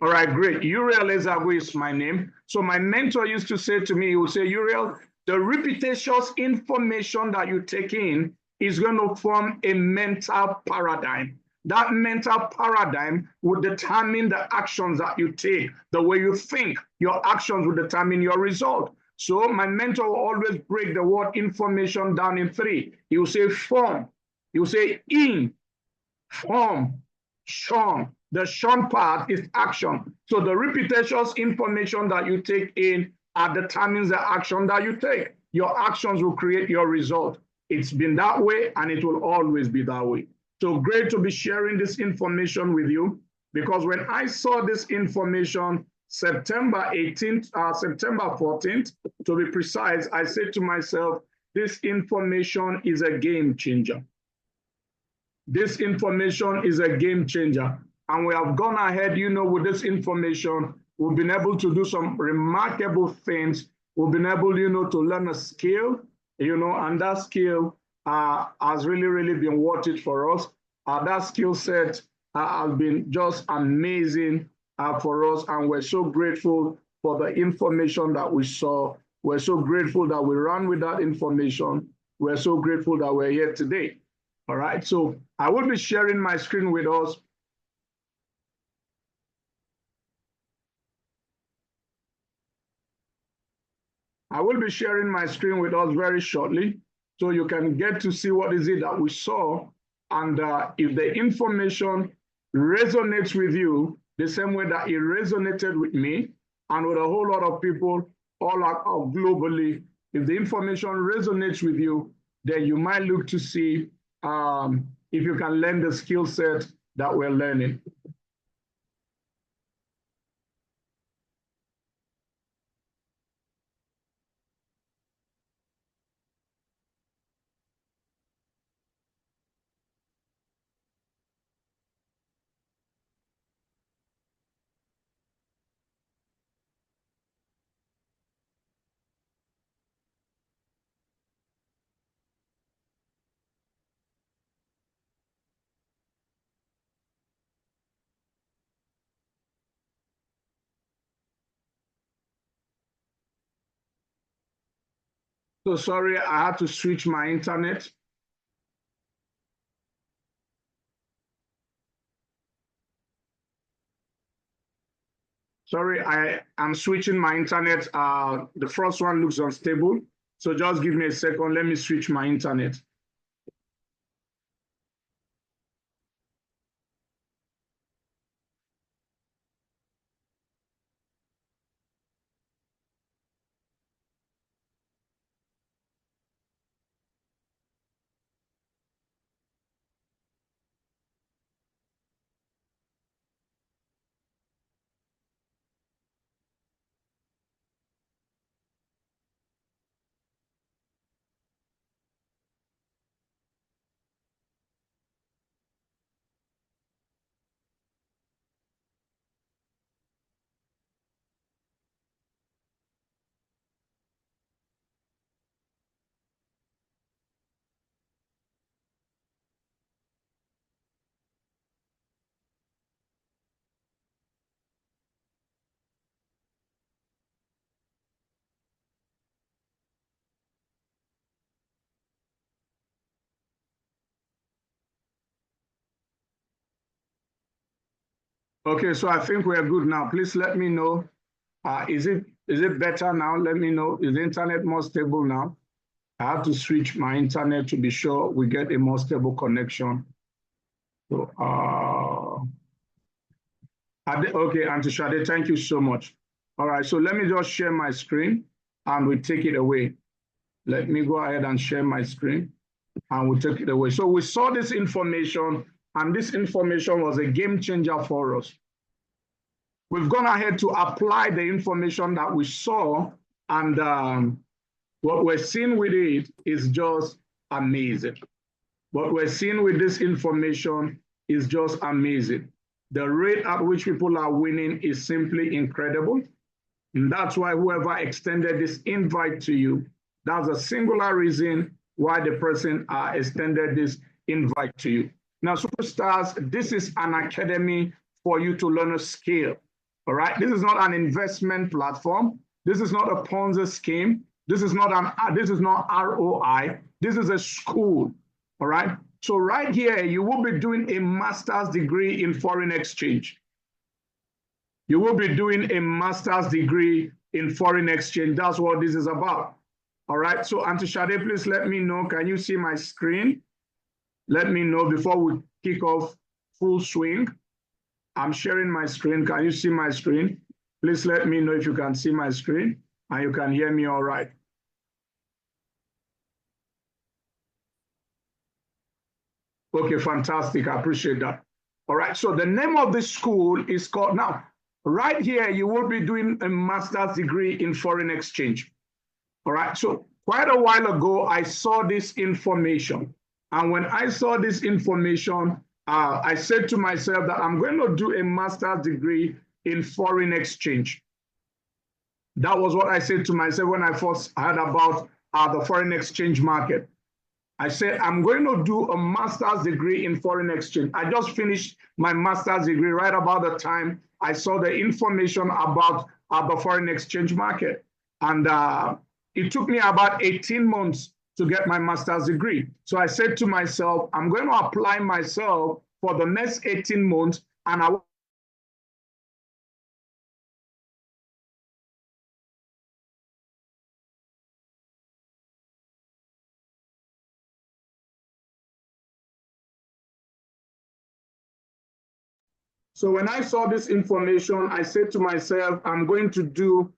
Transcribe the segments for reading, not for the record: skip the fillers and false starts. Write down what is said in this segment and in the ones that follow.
All right, great. Uriel Ezagu is my name. So my mentor used to say to me, he would say, Uriel, the repetitious information that you take in is going to form a mental paradigm. That mental paradigm will determine the actions that you take, the way you think. Your actions will determine your result. So my mentor will always break the word information down in three. He will say form. He will say in, form, shun. The shun part is action. So the repetitious information that you take in determines the action that you take. Your actions will create your result. It's been that way and it will always be that way. So great to be sharing this information with you, because when I saw this information September 18th, September 14th, to be precise, I said to myself, this information is a game changer. This information is a game changer. And we have gone ahead, with this information, we've been able to do some remarkable things. We've been able, to learn a skill, and that skill has really, really been worth it for us. That skill set has been just amazing for us. And we're so grateful for the information that we saw. We're so grateful that we ran with that information. We're so grateful that we're here today. All right, so I will be sharing my screen with us. I will be sharing my screen with us very shortly, so you can get to see what is it that we saw. And if the information resonates with you the same way that it resonated with me and with a whole lot of people all globally, if the information resonates with you, then you might look to see if you can learn the skill set that we're learning. So sorry, I had to switch my internet. Sorry, I am switching my internet. The first one looks unstable. So just give me a second. Let me switch my internet. Okay, so I think we're good now. Please let me know. Is it better now? Let me know. Is the internet more stable now? I have to switch my internet to be sure we get a more stable connection. So, okay, Auntie Shade, thank you so much. All right, so let me just share my screen and we take it away. Let me go ahead and share my screen and we'll take it away. So we saw this information, and this information was a game changer for us. We've gone ahead to apply the information that we saw, and what we're seeing with it is just amazing. What we're seeing with this information is just amazing. The rate at which people are winning is simply incredible. And that's why whoever extended this invite to you, that's a singular reason why the person extended this invite to you. Now, superstars, this is an academy for you to learn a skill. All right. This is not an investment platform. This is not a Ponzi scheme. This is not ROI. This is a school. All right. So right here, you will be doing a master's degree in foreign exchange. You will be doing a master's degree in foreign exchange. That's what this is about. All right. So Auntie Shade, please let me know. Can you see my screen? Let me know before we kick off full swing. I'm sharing my screen. Can you see my screen? Please let me know if you can see my screen and you can hear me all right. Okay, fantastic. I appreciate that. All right, so the name of the school is called, now, right here, you will be doing a master's degree in foreign exchange. All right, so quite a while ago, I saw this information. And when I saw this information, I said to myself that I'm going to do a master's degree in foreign exchange. That was what I said to myself when I first heard about the foreign exchange market. I said, I'm going to do a master's degree in foreign exchange. I just finished my master's degree right about the time I saw the information about the foreign exchange market. And it took me about 18 months to get my master's degree. So I said to myself, I'm going to apply myself for the next 18 months, and I So when I saw this information, I said to myself, I'm going to do,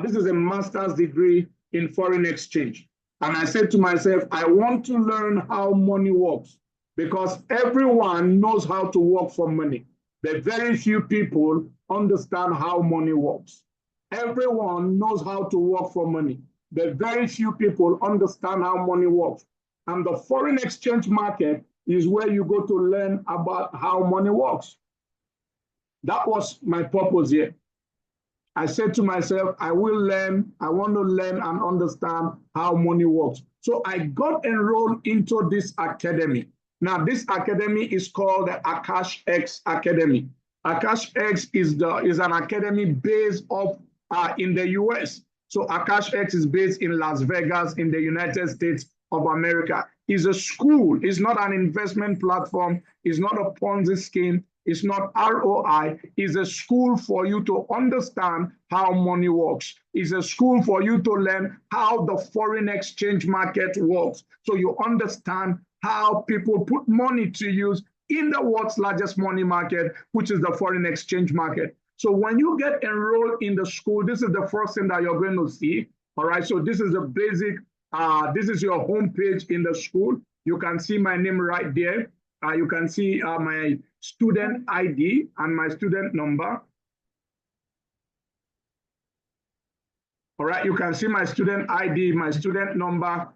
this is a master's degree in foreign exchange. And I said to myself, I want to learn how money works, because everyone knows how to work for money. But very few people understand how money works. Everyone knows how to work for money, but very few people understand how money works. And the foreign exchange market is where you go to learn about how money works. That was my purpose here. I said to myself, I will learn, I want to learn and understand how money works. So I got enrolled into this academy. Now, this academy is called the Akash X Academy. Akash X is an academy based in the US. So Akash X is based in Las Vegas in the United States of America. It's a school. It's not an investment platform. It's not a Ponzi scheme. It's not ROI. It's a school for you to understand how money works. It's a school for you to learn how the foreign exchange market works. So you understand how people put money to use in the world's largest money market, which is the foreign exchange market. So when you get enrolled in the school, this is the first thing that you're going to see. All right, so this is the basic, this is your homepage in the school. You can see my name right there. You can see my student ID and my student number. All right, you can see my student ID, my student number.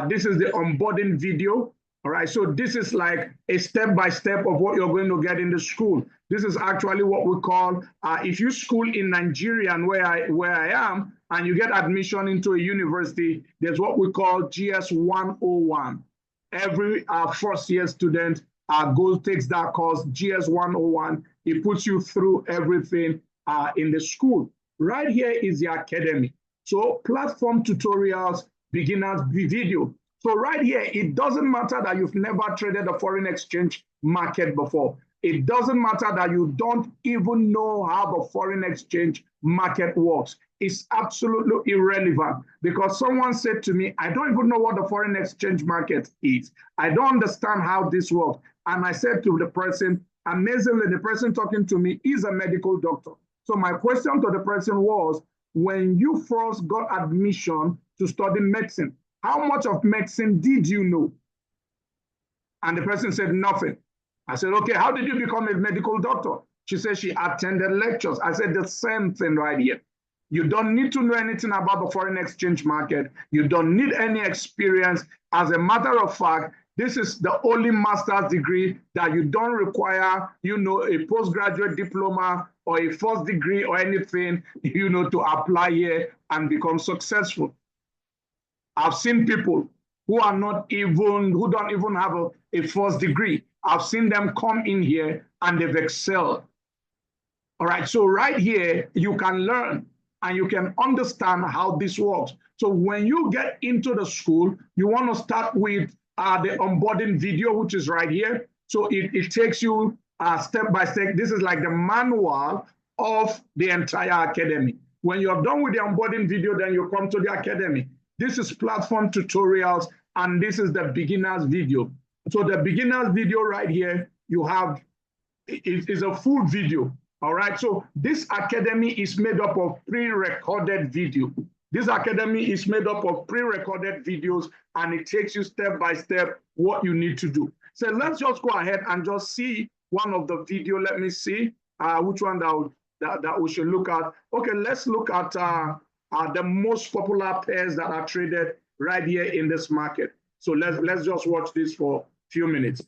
This is the onboarding video. All right, so this is like a step-by-step of what you're going to get in the school. This is actually what we call, if you school in Nigeria and where I am, and you get admission into a university, there's what we call GS 101. Every first year student takes that course, GS 101. It puts you through everything in the school. Right here is the academy. So platform tutorials, beginners video. So right here, it doesn't matter that you've never traded a foreign exchange market before. It doesn't matter that you don't even know how the foreign exchange market works. It's absolutely irrelevant, because someone said to me, I don't even know what the foreign exchange market is. I don't understand how this works. And I said to the person, amazingly, the person talking to me is a medical doctor. So my question to the person was, when you first got admission to study medicine, how much of medicine did you know? And the person said nothing. I said, okay, how did you become a medical doctor? She said she attended lectures. I said the same thing right here. You don't need to know anything about the foreign exchange market. You don't need any experience. As a matter of fact, this is the only master's degree that you don't require, a postgraduate diploma or a first degree or anything, to apply here and become successful. I've seen people who don't even have a first degree. I've seen them come in here and they've excelled. All right, so right here, you can learn and you can understand how this works. So when you get into the school, you want to start with the onboarding video, which is right here. So it takes you step by step. This is like the manual of the entire academy. When you're done with the onboarding video, then you come to the academy. This is platform tutorials, and this is the beginner's video. So the beginner's video right here, you have, it is a full video. All right, so this academy is made up of pre-recorded video. This academy is made up of pre-recorded videos, and it takes you step by step what you need to do. So let's just go ahead and just see one of the video. Let me see which one that we should look at. Okay, let's look at the most popular pairs that are traded right here in this market. So let's just watch this for a few minutes.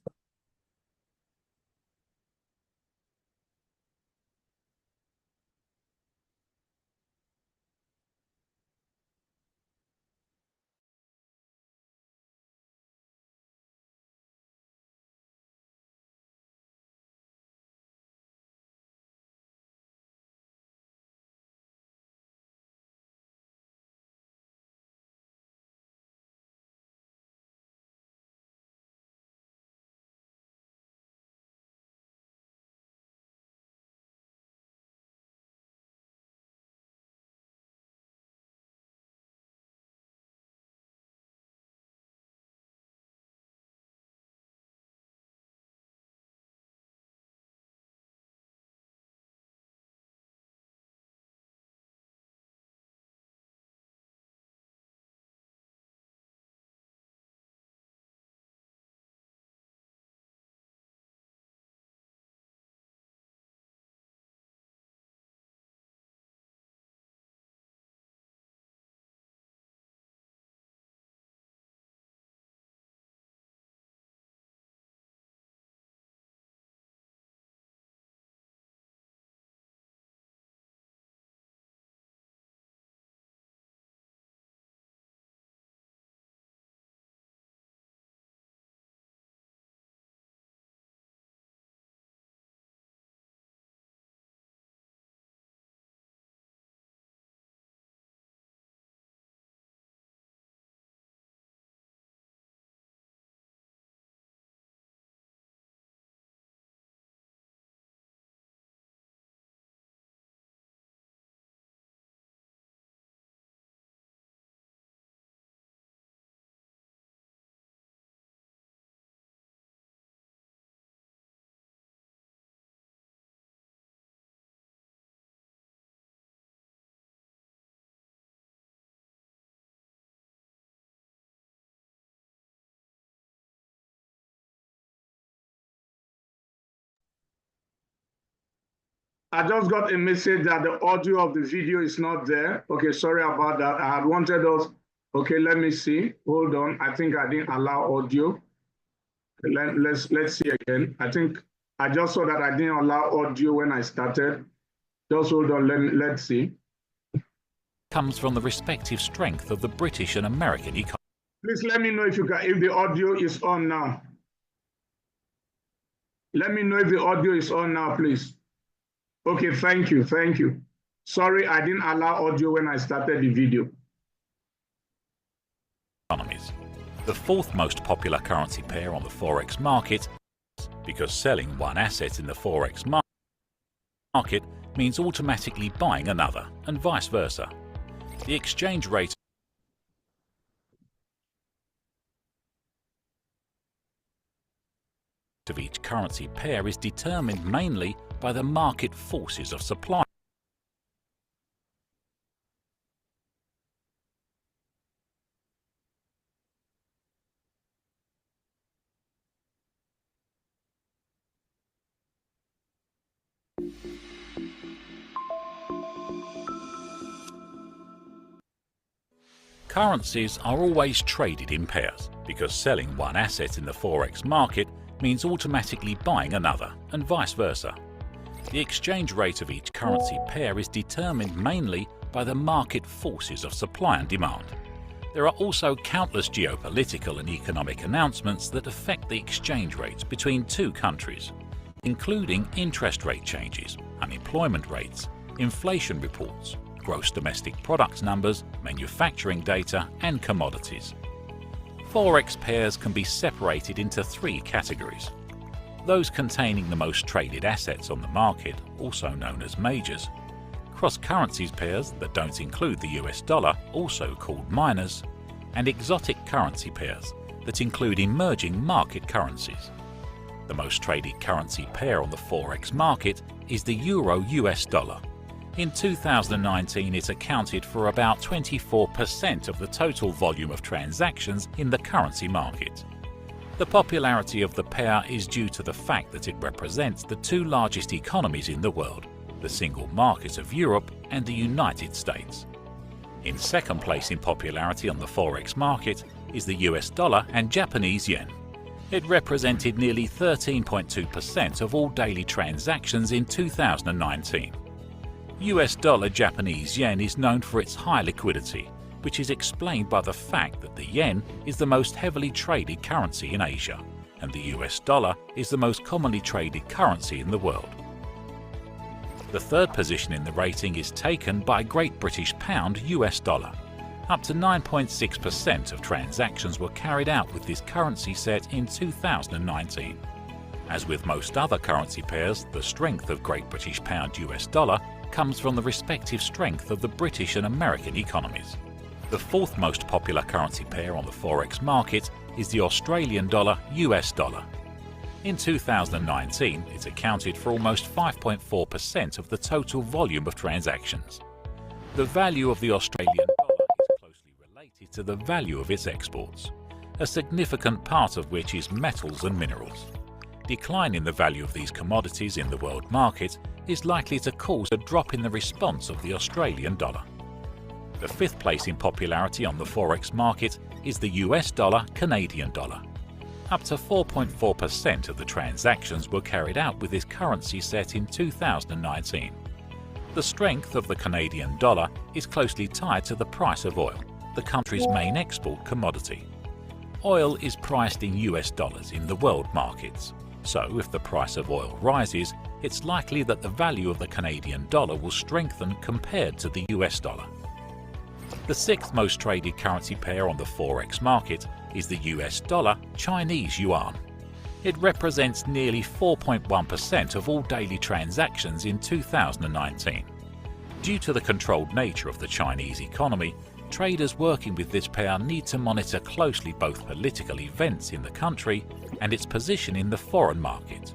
I just got a message that the audio of the video is not there. Okay, sorry about that. I had wanted us. Okay, let me see. Hold on. I think I didn't allow audio. Let's see again. I think I just saw that I didn't allow audio when I started. Just hold on. Let's see. Comes from the respective strength of the British and American economy. Please let me know if the audio is on now. Let me know if the audio is on now, please. Okay, thank you. Sorry, I didn't allow audio when I started the video. Economies. The fourth most popular currency pair on the Forex market, because selling one asset in the Forex market means automatically buying another, and vice versa. The exchange rate of each currency pair is determined mainly by the market forces of supply. Currencies are always traded in pairs, because selling one asset in the Forex market means automatically buying another, and vice versa. The exchange rate of each currency pair is determined mainly by the market forces of supply and demand. There are also countless geopolitical and economic announcements that affect the exchange rates between two countries, including interest rate changes, unemployment rates, inflation reports, gross domestic product numbers, manufacturing data, and commodities. Forex pairs can be separated into three categories. Those containing the most traded assets on the market, also known as majors, cross-currencies pairs that don't include the US dollar, also called minors, and exotic currency pairs that include emerging market currencies. The most traded currency pair on the Forex market is the Euro-US dollar. In 2019, it accounted for about 24% of the total volume of transactions in the currency market. The popularity of the pair is due to the fact that it represents the two largest economies in the world, the single market of Europe and the United States. In second place in popularity on the Forex market is the US dollar and Japanese yen. It represented nearly 13.2% of all daily transactions in 2019. US dollar Japanese yen is known for its high liquidity, which is explained by the fact that the yen is the most heavily traded currency in Asia, and the US dollar is the most commonly traded currency in the world. The third position in the rating is taken by Great British Pound US dollar. Up to 9.6% of transactions were carried out with this currency set in 2019. As with most other currency pairs, the strength of Great British Pound US dollar comes from the respective strength of the British and American economies. The fourth most popular currency pair on the Forex market is the Australian dollar US dollar. In 2019, it accounted for almost 5.4% of the total volume of transactions. The value of the Australian dollar is closely related to the value of its exports, a significant part of which is metals and minerals. Decline in the value of these commodities in the world market is likely to cause a drop in the response of the Australian dollar. The fifth place in popularity on the Forex market is the US dollar Canadian dollar. Up to 4.4% of the transactions were carried out with this currency set in 2019. The strength of the Canadian dollar is closely tied to the price of oil, the country's main export commodity. Oil is priced in US dollars in the world markets, so if the price of oil rises, it's likely that the value of the Canadian dollar will strengthen compared to the US dollar. The sixth most traded currency pair on the Forex market is the US dollar Chinese yuan. It represents nearly 4.1% of all daily transactions in 2019. Due to the controlled nature of the Chinese economy, traders working with this pair need to monitor closely both political events in the country and its position in the foreign market.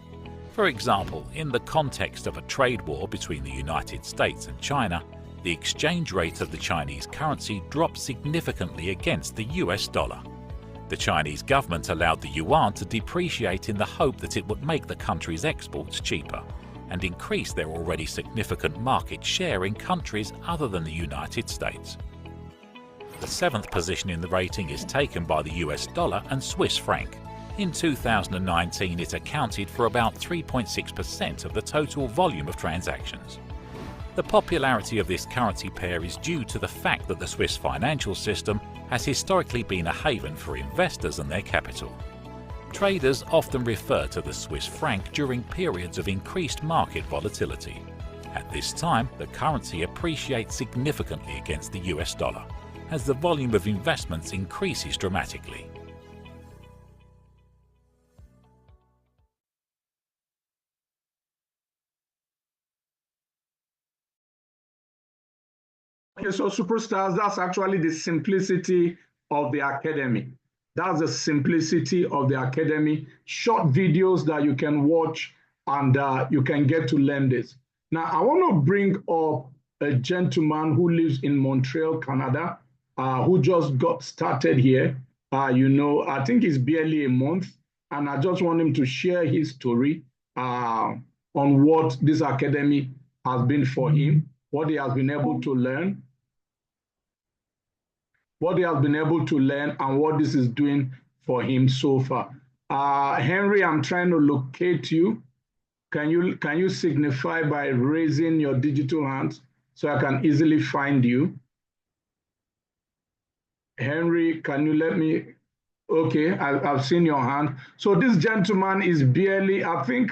For example, in the context of a trade war between the United States and China, the exchange rate of the Chinese currency dropped significantly against the US dollar. The Chinese government allowed the yuan to depreciate in the hope that it would make the country's exports cheaper and increase their already significant market share in countries other than the United States. The seventh position in the rating is taken by the US dollar and Swiss franc. In 2019, it accounted for about 3.6% of the total volume of transactions. The popularity of this currency pair is due to the fact that the Swiss financial system has historically been a haven for investors and their capital. Traders often refer to the Swiss franc during periods of increased market volatility. At this time, the currency appreciates significantly against the US dollar, as the volume of investments increases dramatically. Okay, so superstars, that's actually the simplicity of the academy. That's the simplicity of the academy. Short videos that you can watch and you can get to learn this. Now, I want to bring up a gentleman who lives in Montreal, Canada, who just got started here. I think it's barely a month, and I just want him to share his story on what this academy has been for him, what he has been able to learn, and what this is doing for him so far. Henry, I'm trying to locate you. Can you signify by raising your digital hand so I can easily find you? Henry, can you let me? Okay, I've seen your hand. So this gentleman is barely, I think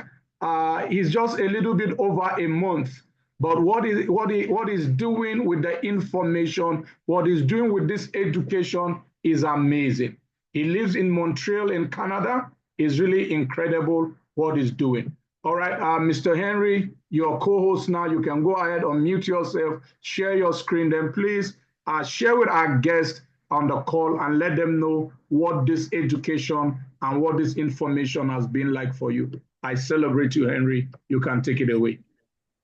He's just a little bit over a month. But what he's doing with the information, what he's doing with this education is amazing. He lives in Montreal in Canada. It's really incredible what he's doing. All right, Mr. Henry, your co-host now, you can go ahead, unmute yourself, share your screen, then please share with our guests on the call and let them know what this education and what this information has been like for you. I celebrate you, Henry. You can take it away.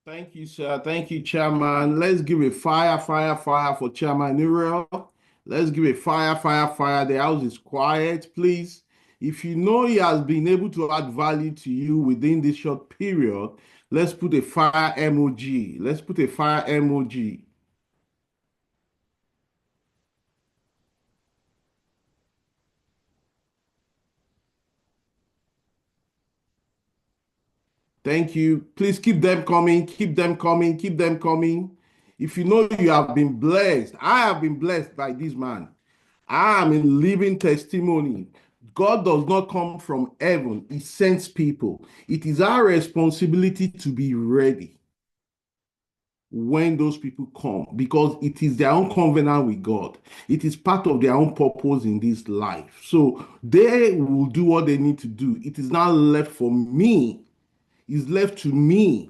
Thank you, sir. Thank you, Chairman. Let's give a fire for Chairman Uriel. Let's give a fire. The house is quiet, please. If you know he has been able to add value to you within this short period, let's put a fire emoji. Let's put a fire emoji. Thank you. Please keep them coming. Keep them coming. Keep them coming. If you know you have been blessed, I have been blessed by this man. I am a living testimony. God does not come from heaven, He sends people. It is our responsibility to be ready when those people come because it is their own covenant with God. It is part of their own purpose in this life. So they will do what they need to do. It is not left for me. It's left to me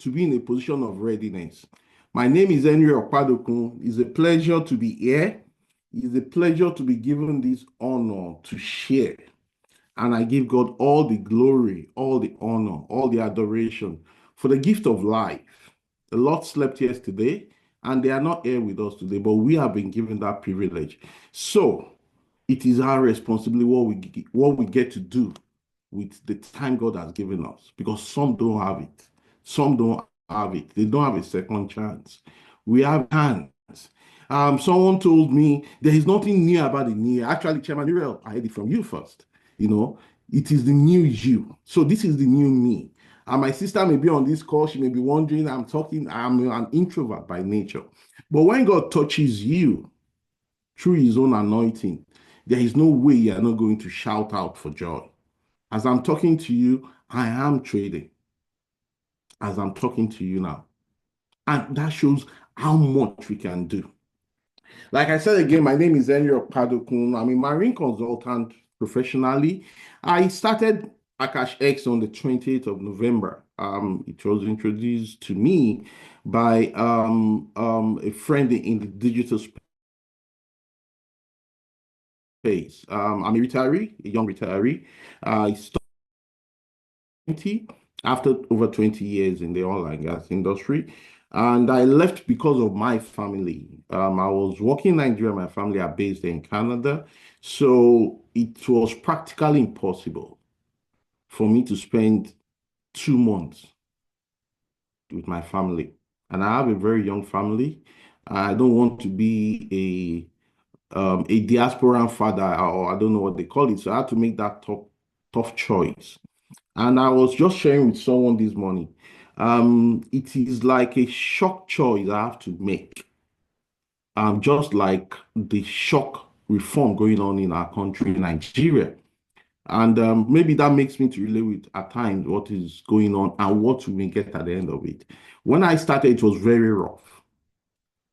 to be in a position of readiness. My name is Henry Okpadokun. It's a pleasure to be here. It's a pleasure to be given this honor to share. And I give God all the glory, all the honor, all the adoration for the gift of life. A lot slept yesterday, and they are not here with us today, but we have been given that privilege. So it is our responsibility what we get to do with the time God has given us, because some don't have it. Some don't have it. They don't have a second chance. We have hands. Someone told me there is nothing new about the new year. Actually, Chairman Uriel, I heard it from you first. You know, it is the new you. So this is the new me. And my sister may be on this call. She may be wondering, I'm an introvert by nature. But when God touches you through His own anointing, there is no way you are not going to shout out for joy. As I'm talking to you, I am trading. As I'm talking to you now. And that shows how much we can do. Like I said again, my name is Henry Okpadokun. I'm a marine consultant professionally. I started Akash X on the 28th of November. It was introduced to me by a friend in the digital space. I'm a retiree, a young retiree. I started after over 20 years in the oil and gas industry. And I left because of my family. I was working in Nigeria. My family are based in Canada. So it was practically impossible for me to spend 2 months with my family. And I have a very young family. I don't want to be a diasporan father, or I don't know what they call it. So I had to make that tough choice. And I was just sharing with someone this morning. It is like a shock choice I have to make. Just like the shock reform going on in our country, Nigeria. And maybe that makes me to relate with at times what is going on and what we may get at the end of it. When I started, it was very rough.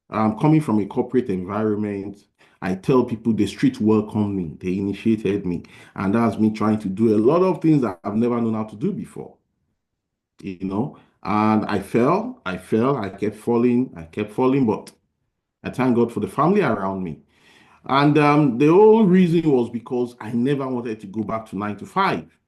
Coming from a corporate environment, I tell people the street welcomed me, they initiated me, and that's me trying to do a lot of things that I've never known how to do before. You know, and I kept falling, but I thank God for the family around me. And the whole reason was because I never wanted to go back to 9 to 5.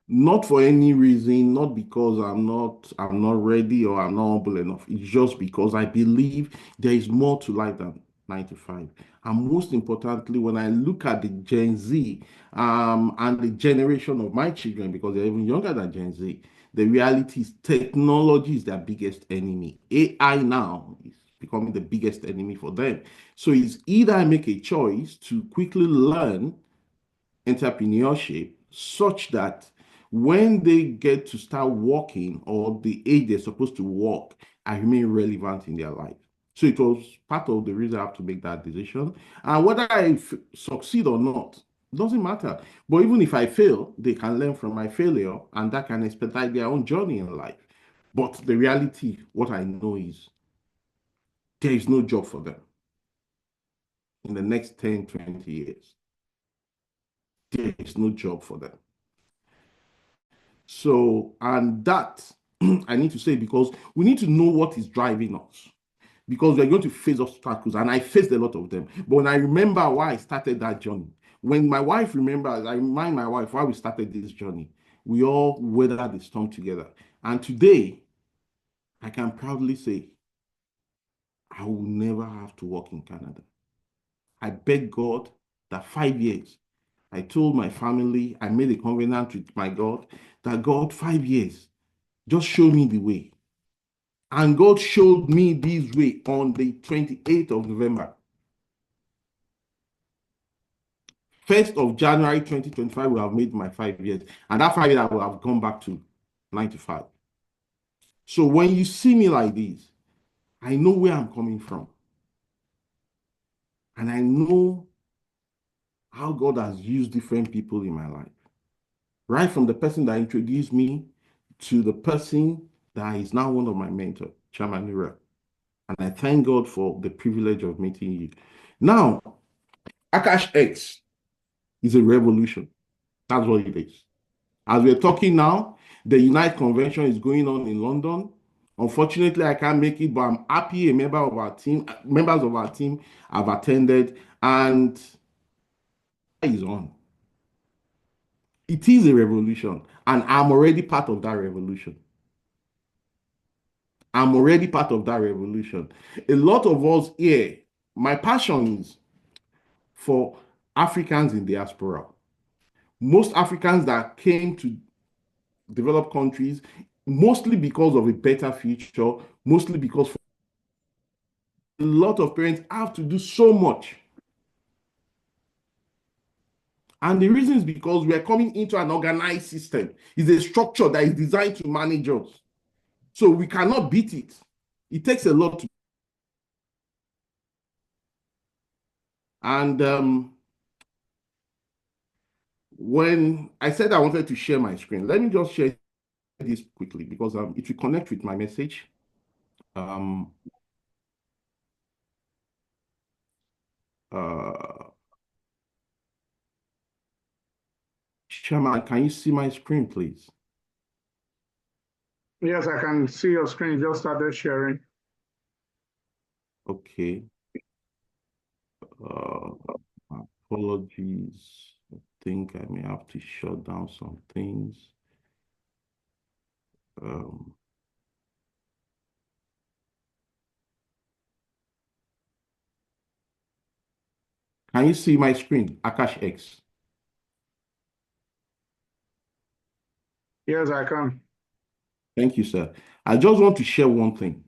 Not for any reason, not because I'm not ready or I'm not humble enough. It's just because I believe there is more to life than 9 to 5. And most importantly, when I look at the Gen Z and the generation of my children, because they're even younger than Gen Z, the reality is technology is their biggest enemy. AI now is becoming the biggest enemy for them. So it's either I make a choice to quickly learn entrepreneurship such that when they get to start working or the age they're supposed to work, I remain relevant in their life. So it was part of the reason I have to make that decision. And whether I succeed or not, Doesn't matter. But even if I fail, they can learn from my failure and that can expedite their own journey in life. But the reality, what I know is there is no job for them in the next 10, 20 years. There is no job for them. So, and that I need to say because we need to know what is driving us. Because we're going to face obstacles, and I faced a lot of them. But when I remember why I started that journey, when my wife remembers, I remind my wife why we started this journey. We all weathered the storm together. And today, I can proudly say, I will never have to work in Canada. I beg God that 5 years, I told my family, I made a covenant with my God, that God, 5 years, just show me the way. And God showed me this way on the 28th of November. 1st of January 2025, we have made my 5 years. And that 5 years, I will have gone back to 95. So when you see me like this, I know where I'm coming from. And I know how God has used different people in my life. Right from the person that introduced me to the person that is now one of my mentors, Chairman Nira. And I thank God for the privilege of meeting you. Now, Akash X is a revolution. That's what it is. As we're talking now, the Unite Convention is going on in London. Unfortunately, I can't make it, but I'm happy members of our team have attended, and is on. It is a revolution, and I'm already part of that revolution. I'm already part of that revolution. A lot of us here, my passion is for Africans in diaspora. Most Africans that came to developed countries, mostly because of a better future, mostly because a lot of parents have to do so much. And the reason is because we are coming into an organized system. It's a structure that is designed to manage us. So we cannot beat it. It takes a lot to. And when I said I wanted to share my screen, let me just share this quickly because it will connect with my message. Chairman, can you see my screen, please? Yes, I can see your screen. Just started sharing. Okay. Apologies. I think I may have to shut down some things. Can you see my screen, Akash X? Yes, I can. Thank you, sir. I just want to share one thing.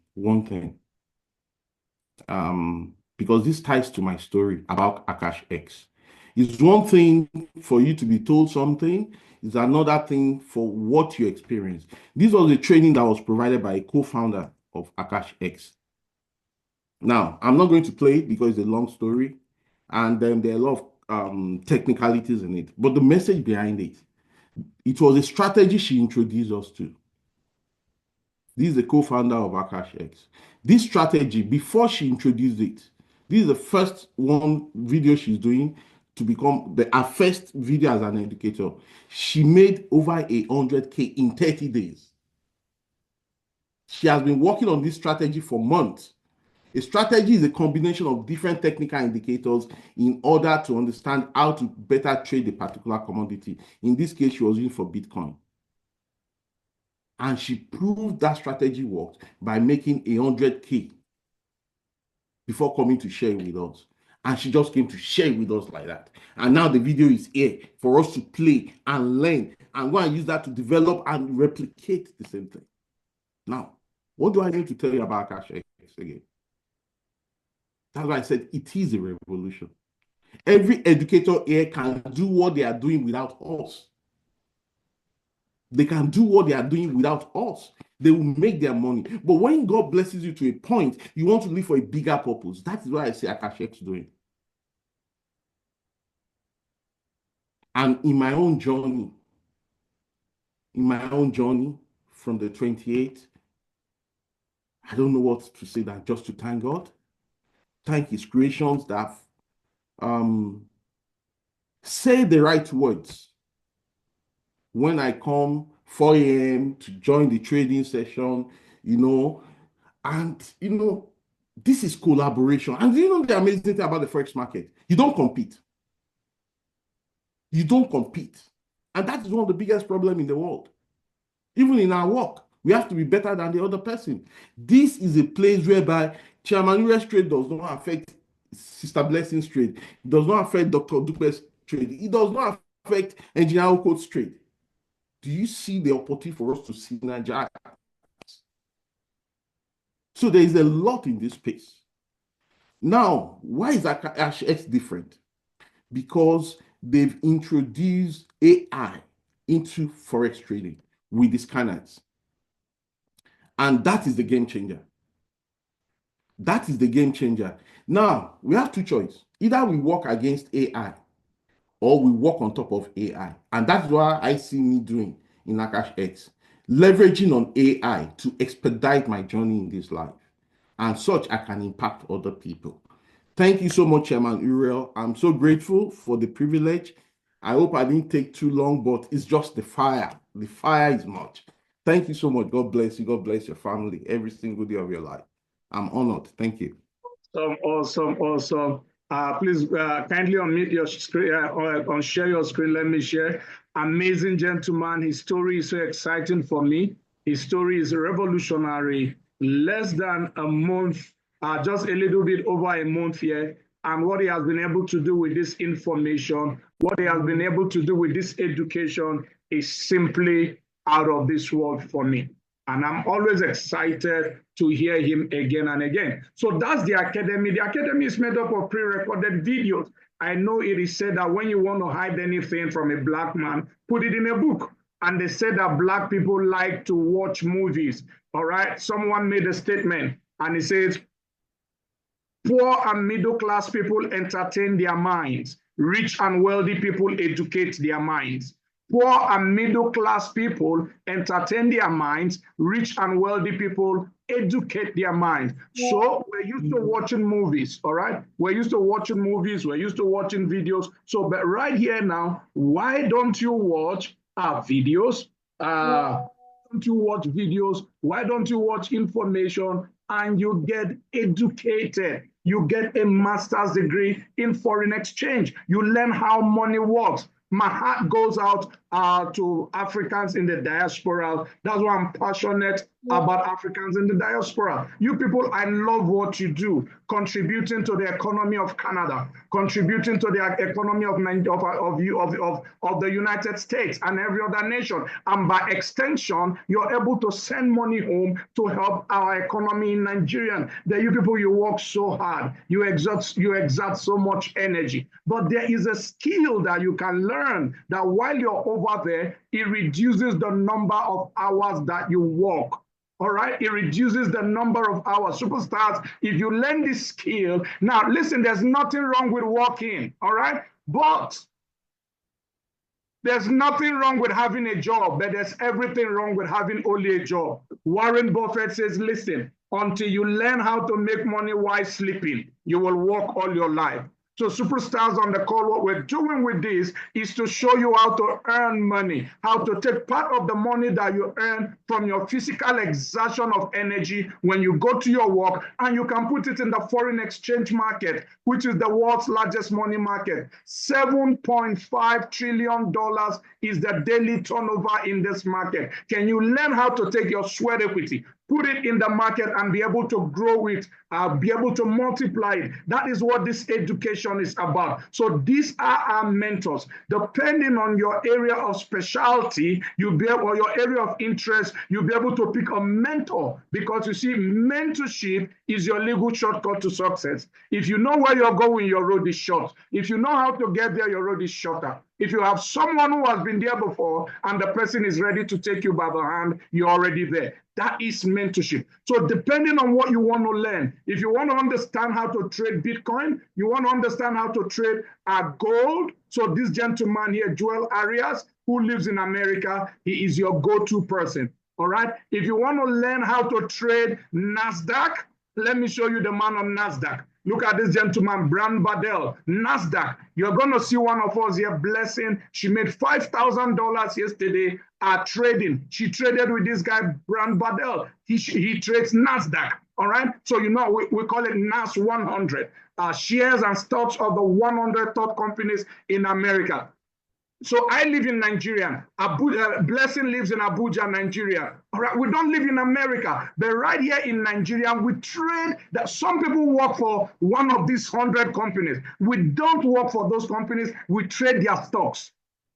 Because this ties to my story about Akash X. It's one thing for you to be told something, it's another thing for what you experience. This was a training that was provided by a co-founder of Akash X. Now, I'm not going to play it because it's a long story, and then there are a lot of technicalities in it. But the message behind it, it was a strategy she introduced us to. This is the co-founder of Akash X. This strategy, before she introduced it, this is the first one video she's doing to become her first video as an educator. She made over 100K in 30 days. She has been working on this strategy for months. A strategy is a combination of different technical indicators in order to understand how to better trade a particular commodity. In this case, she was using for Bitcoin. And she proved that strategy worked by making 100K before coming to share it with us. And she just came to share it with us like that. And now the video is here for us to play and learn and go and use that to develop and replicate the same thing. Now, what do I need to tell you about Akash X again? That's why I said it is a revolution. Every educator here can do what they are doing without us. They can do what they are doing without us. They will make their money. But when God blesses you to a point, you want to live for a bigger purpose. That is what I see Akash X doing. And in my own journey from the 28th, I don't know what to say than just to thank God, thank his creations that say the right words. When I come 4 a.m. to join the trading session, and this is collaboration. And the amazing thing about the Forex market, you don't compete. You don't compete. And that is one of the biggest problems in the world. Even in our work, we have to be better than the other person. This is a place whereby Chairman Uriel's trade does not affect Sister Blessing's trade. It does not affect Dr. Dupe's trade. It does not affect Engineer Okoth's trade. Do you see the opportunity for us to synergize? So there is a lot in this space. Now, why is AshX different? Because they've introduced AI into Forex trading with the scanners. And that is the game changer. That is the game changer. Now, we have two choices. Either we work against AI or we work on top of AI. And that's what I see me doing in AshX, leveraging on AI to expedite my journey in this life. And such I can impact other people. Thank you so much, Chairman Uriel. I'm so grateful for the privilege. I hope I didn't take too long, but it's just the fire. The fire is much. Thank you so much. God bless you. God bless your family every single day of your life. I'm honored. Thank you. Awesome. Please kindly unmute your screen or share your screen. Let me share. Amazing gentleman. His story is so exciting for me. His story is revolutionary. Less than a month, just a little bit over a month here. And what he has been able to do with this information, what he has been able to do with this education is simply out of this world for me. And I'm always excited to hear him again and again. So that's the academy. The academy is made up of pre-recorded videos. I know it is said that when you want to hide anything from a black man, put it in a book. And they said that black people like to watch movies. All right. Someone made a statement and he says, poor and middle class people entertain their minds. Rich and wealthy people educate their minds. Poor and middle class people entertain their minds. Rich and wealthy people educate their minds. So we're used to watching movies, all right? We're used to watching movies. We're used to watching videos. So, but right here now, why don't you watch videos? Don't you watch videos? Why don't you watch information and you get educated? You get a master's degree in foreign exchange. You learn how money works. My heart goes out to Africans in the diaspora. That's why I'm passionate about Africans in the diaspora. You people, I love what you do, contributing to the economy of Canada, contributing to the economy of the United States and every other nation. And by extension, you're able to send money home to help our economy in Nigeria. You people, you work so hard. You exert so much energy. But there is a skill that you can learn that while you're over there, it reduces the number of hours that you work. All right, it reduces the number of hours. Superstars, if you learn this skill, now listen, there's nothing wrong with working, all right? But there's nothing wrong with having a job, but there's everything wrong with having only a job. Warren Buffett says, listen, until you learn how to make money while sleeping, you will work all your life. So superstars on the call, what we're doing with this is to show you how to earn money, how to take part of the money that you earn from your physical exertion of energy when you go to your work, and you can put it in the foreign exchange market, which is the world's largest money market. $7.5 trillion is the daily turnover in this market. Can you learn how to take your sweat equity, put it in the market and be able to grow it, be able to multiply it? That is what this education is about. So these are our mentors. Depending on your area of specialty, or your area of interest, you'll be able to pick a mentor, because you see, mentorship is your legal shortcut to success. If you know where you're going, your road is short. If you know how to get there, your road is shorter. If you have someone who has been there before and the person is ready to take you by the hand, you're already there. That is mentorship. So depending on what you want to learn, if you want to understand how to trade Bitcoin, you want to understand how to trade gold, So this gentleman here, Joel Arias, who lives in America, he is your go-to person. All right. If you want to learn how to trade NASDAQ, let me show you the man on NASDAQ. Look at this gentleman, Brand Badel, NASDAQ. You're going to see one of us here, Blessing. She made $5,000 yesterday trading. She traded with this guy, Brand Badel. He trades NASDAQ. All right. So, you know, we call it NAS 100, shares and stocks of the 100 top companies in America. So I live in Nigeria. Blessing lives in Abuja, Nigeria. All right, we don't live in America, but right here in Nigeria, we trade. That some people work for one of these 100 companies. We don't work for those companies. We trade their stocks,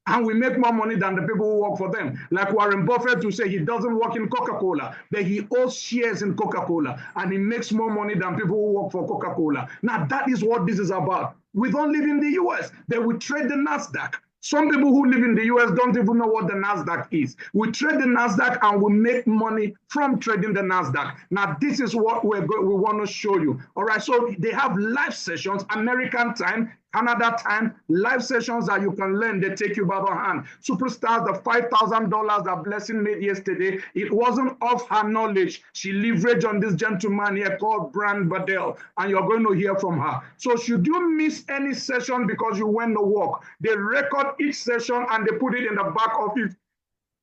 and we make more money than the people who work for them. Like Warren Buffett, who say he doesn't work in Coca-Cola, but he owns shares in Coca-Cola, and he makes more money than people who work for Coca-Cola. Now that is what this is about. We don't live in the US, but we trade the NASDAQ. Some people who live in the US don't even know what the NASDAQ is. We trade the NASDAQ and we make money from trading the NASDAQ. Now, this is what we want to show you. All right, so they have live sessions, American time, Canada time, live sessions that you can learn. They take you by the hand. Superstars, the $5,000 that Blessing made yesterday, it wasn't of her knowledge. She leveraged on this gentleman here called Brand Badel, and you're going to hear from her. So should you miss any session because you went to work, they record each session and they put it in the back of it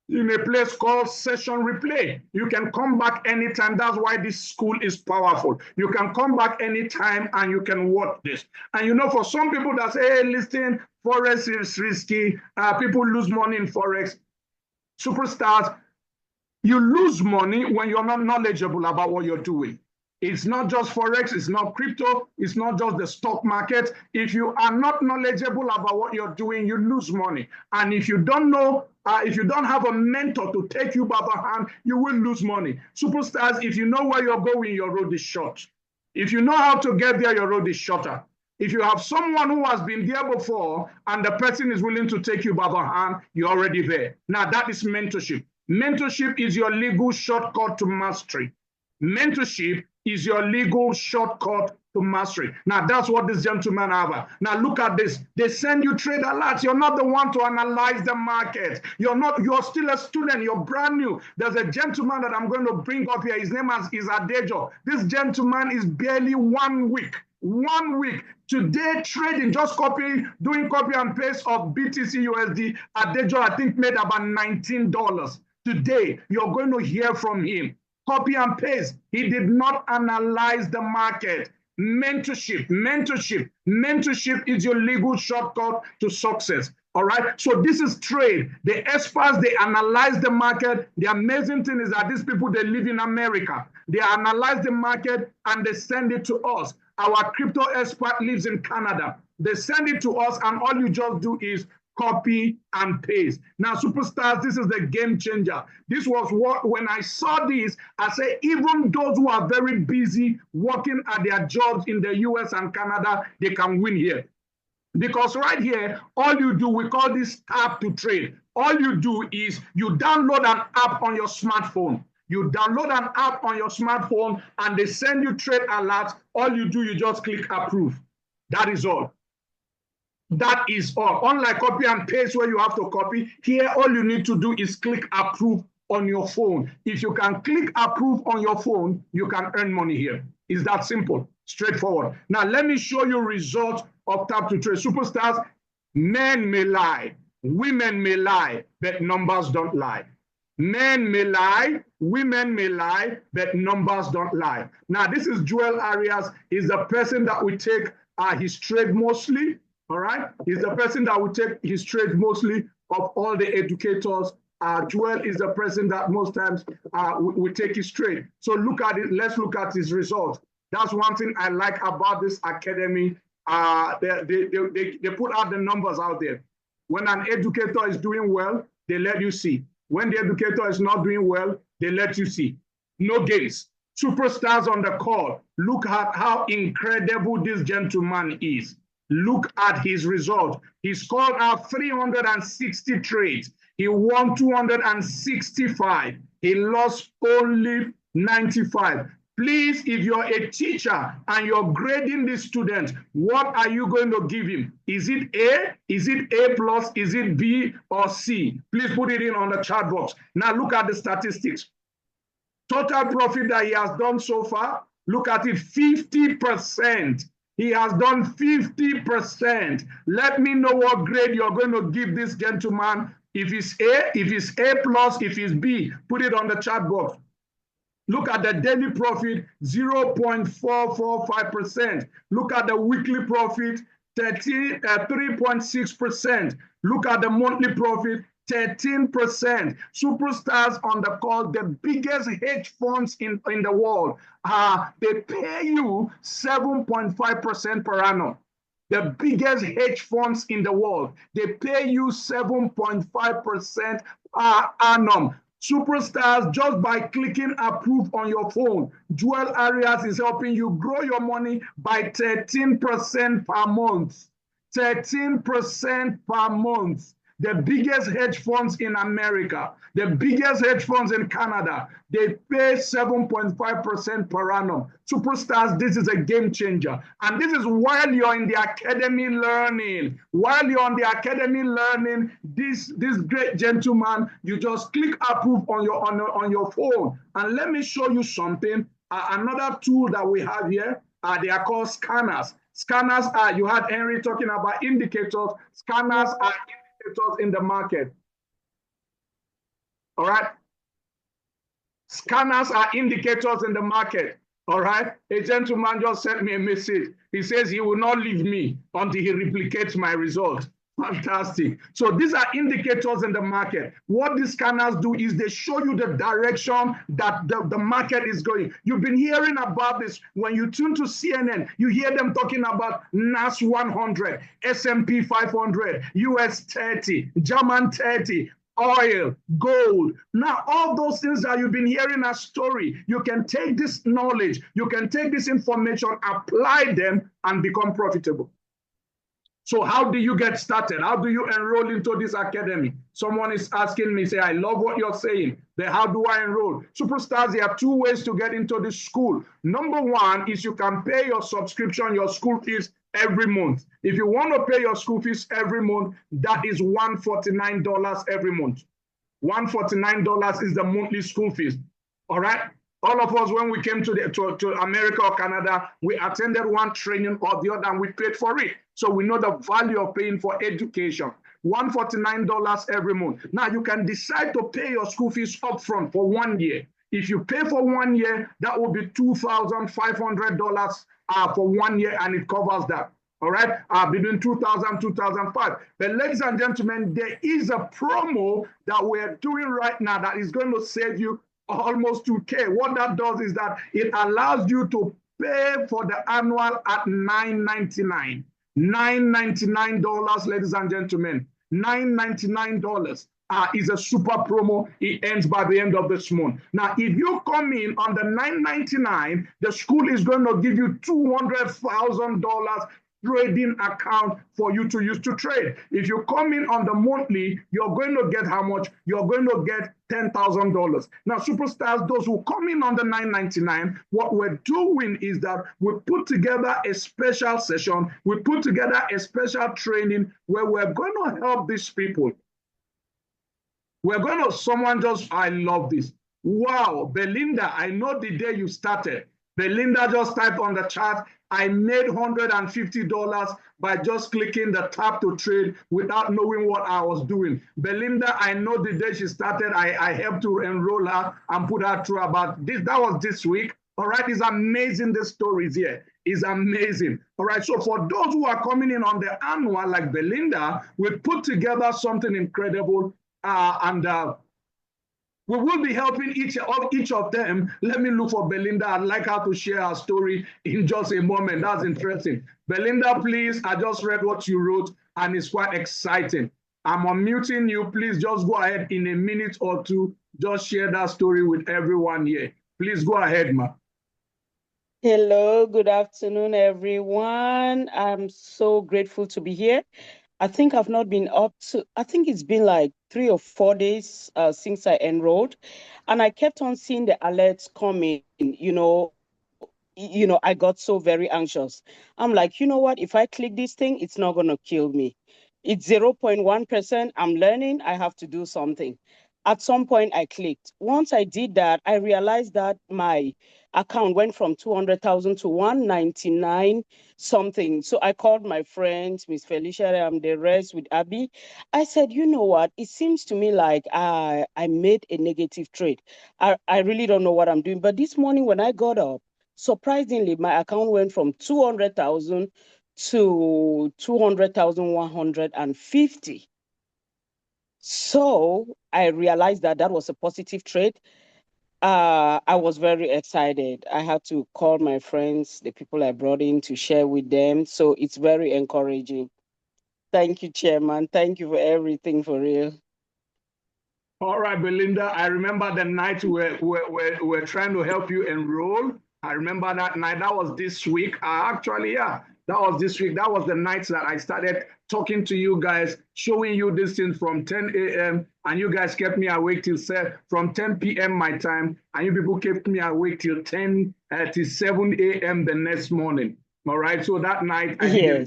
in a place called Session Replay. You can come back anytime. That's why this school is powerful. You can come back anytime and you can watch this. And you know, for some people that say, hey, listen, Forex is risky. People lose money in Forex. Superstars, you lose money when you're not knowledgeable about what you're doing. It's not just Forex, it's not crypto, it's not just the stock market. If you are not knowledgeable about what you're doing, you lose money. And if you don't know, if you don't have a mentor to take you by the hand, you will lose money. Superstars, if you know where you're going, your road is short. If you know how to get there, your road is shorter. If you have someone who has been there before and the person is willing to take you by the hand, you're already there. Now, that is mentorship. Mentorship is your legal shortcut to mastery. Mentorship is your legal shortcut to mastery. Now, that's what this gentleman have. Now, look at this. They send you trade alerts. You're not the one to analyze the market. You're still a student. You're brand new. There's a gentleman that I'm going to bring up here. His name is Adejo. This gentleman is barely 1 week. 1 week. Today, trading, just doing copy and paste of BTC USD. Adejo, I think, made about $19. Today, you're going to hear from him. Copy and paste. He did not analyze the market. Mentorship is your legal shortcut to success. All right. So this is trade. The experts, they analyze the market. The amazing thing is that these people, they live in America. They analyze the market and they send it to us. Our crypto expert lives in Canada. They send it to us, and all you just do is copy and paste. Now, superstars, this is the game changer. This was what, when I saw this, I said, even those who are very busy working at their jobs in the US and Canada, they can win here. Because right here, all you do, we call this tap to trade. All you do is you download an app on your smartphone. You download an app on your smartphone and they send you trade alerts. All you do, you just click approve. That is all. That is all. Unlike copy and paste where you have to copy, here all you need to do is click approve on your phone. If you can click approve on your phone, you can earn money here. It's that simple, straightforward. Now, let me show you results of tap to trade. Superstars, men may lie, women may lie, but numbers don't lie. Men may lie, women may lie, but numbers don't lie. Now, this is Joel Arias. He's the person that we take his trade mostly. All right, he's the person that will take his trade mostly of all the educators. Joel is the person that most times we take his trade. So look at it. Let's look at his results. That's one thing I like about this academy. They put out the numbers out there. When an educator is doing well, they let you see. When the educator is not doing well, they let you see. No games. Superstars on the call. Look at how incredible this gentleman is. Look at his result. He scored out 360 trades. He won 265. He lost only 95. Please, if you're a teacher and you're grading the student, what are you going to give him? Is it A? Is it A plus? Is it B or C? Please put it in on the chat box. Now look at the statistics. Total profit that he has done so far, look at it, 50%. He has done 50%. Let me know what grade you're going to give this gentleman. If it's A, if it's A plus, if it's B, put it on the chat box. Look at the daily profit, 0.445%. Look at the weekly profit, 3.6%. Look at the monthly profit, 13%. Superstars on the call, the biggest hedge funds in the world, they pay you 7.5% per annum. The biggest hedge funds in the world, they pay you 7.5% per annum. Superstars, just by clicking approve on your phone, Joel Arias is helping you grow your money by 13% per month. 13% per month. The biggest hedge funds in America, the biggest hedge funds in Canada, they pay 7.5% per annum. Superstars, this is a game changer. And this is while you're in the academy learning. While you're on the academy learning, this great gentleman, you just click approve on your phone. And let me show you something. Another tool that we have here, they are called scanners. Scanners are, you had Henry talking about indicators. Scanners are indicators in the market. All right. Scanners are indicators in the market. All right. A gentleman just sent me a message. He says he will not leave me until he replicates my result. Fantastic. So these are indicators in the market. What these scanners do is they show you the direction that the market is going. You've been hearing about this. When you tune to CNN, you hear them talking about NAS 100, S&P 500, US 30, German 30, oil, gold. Now, all those things that you've been hearing as story, you can take this knowledge, you can take this information, apply them, and become profitable. So how do you get started? How do you enroll into this academy? Someone is asking me, say, I love what you're saying. Then how do I enroll? Superstars, there are two ways to get into this school. Number one is you can pay your subscription, your school fees every month. If you want to pay your school fees every month, that is $149 every month. $149 is the monthly school fees. All right? All of us, when we came to America or Canada, we attended one training or the other and we paid for it. So we know the value of paying for education. $149 every month. Now you can decide to pay your school fees upfront for 1 year. If you pay for 1 year, that will be $2,500 for 1 year, and it covers that. All right, between 2000 and 2005. But ladies and gentlemen, there is a promo that we're doing right now that is going to save you almost $2,000. What that does is that it allows you to pay for the annual at $999. $999, ladies and gentlemen. $999 is a super promo. It ends by the end of this month. Now, if you come in on the $999, the school is going to give you $200,000 trading account for you to use to trade. If you come in on the monthly, you're going to get how much? You're going to get $10,000. Now, superstars, those who come in on the $999, what we're doing is that we put together a special session, we put together a special training where we're going to help these people. We're going to, someone just, I love this. Wow, Belinda, I know the day you started. Belinda just typed on the chat, I made $150 by just clicking the tab to trade without knowing what I was doing. Belinda, I know the day she started, I helped to enroll her and put her through about this. That was this week. All right, it's amazing, the stories here. It's amazing. All right, so for those who are coming in on the annual, like Belinda, we put together something incredible, we will be helping each of them. Let me look for Belinda. I'd like her to share her story in just a moment. That's interesting. Belinda, please, I just read what you wrote, and it's quite exciting. I'm unmuting you. Please just go ahead in a minute or two. Just share that story with everyone here. Please go ahead, ma. Hello, good afternoon, everyone. I'm so grateful to be here. I think I've not been up to, I think it's been like 3 or 4 days since I enrolled, and I kept on seeing the alerts coming, you know, I got so very anxious. I'm like, you know what? If I click this thing, it's not going to kill me. It's 0.1%. I'm learning. I have to do something. At some point, I clicked. Once I did that, I realized that my account went from 200,000 to 199 something. So I called my friends, Miss Felicia, and the rest with Abby. I said, you know what? It seems to me like I made a negative trade. I really don't know what I'm doing. But this morning when I got up, surprisingly, my account went from 200,000 to 200,150. So I realized that that was a positive trade. I was very excited. I had to call my friends, the people I brought in to share with them. So it's very encouraging. Thank you, Chairman. Thank you for everything, for real. All right, Belinda, I remember the night we're trying to help you enroll. I remember that night. That was this week. Actually, yeah, that was this week. That was the night that I started talking to you guys, showing you this thing from 10 a.m. And you guys kept me awake till from 10 p.m. my time. And you people kept me awake till 7 a.m. the next morning. All right. So that night I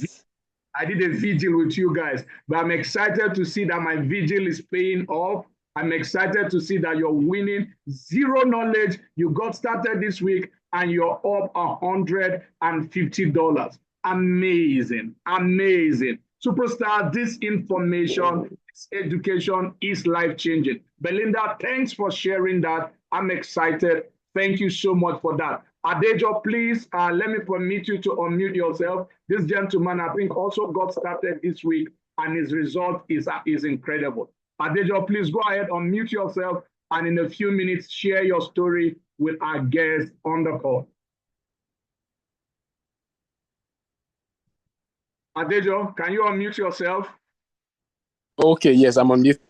did a vigil with you guys. But I'm excited to see that my vigil is paying off. I'm excited to see that you're winning. Zero knowledge. You got started this week and you're up $150. Amazing. Amazing. Superstar, this information, this education is life-changing. Belinda, thanks for sharing that. I'm excited. Thank you so much for that. Adejo, please let me permit you to unmute yourself. This gentleman, I think, also got started this week, and his result is incredible. Adejo, please go ahead, unmute yourself, and in a few minutes, share your story with our guests on the call. Adejo, can you unmute yourself? Okay, yes, I'm on mute.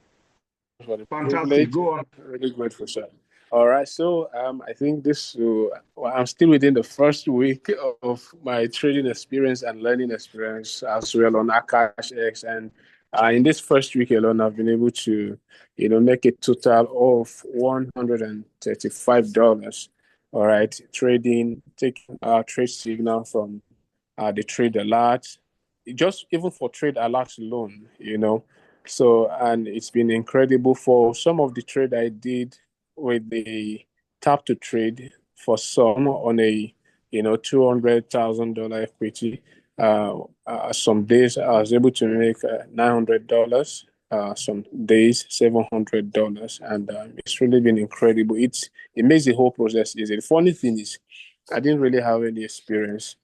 Fantastic, go on. Really grateful, sir. All right, so I think I'm still within the first week of my trading experience and learning experience as well on AkashX, and in this first week alone, I've been able to, make a total of $135. All right, taking trade signal from the trade alert, just even for trade alerts alone, So, and it's been incredible for some of the trade I did with the tap to trade for some on a, $200,000 equity. Some days I was able to make $900. Some days $700, and it's really been incredible. It makes the whole process easy. The funny thing is, I didn't really have any experience,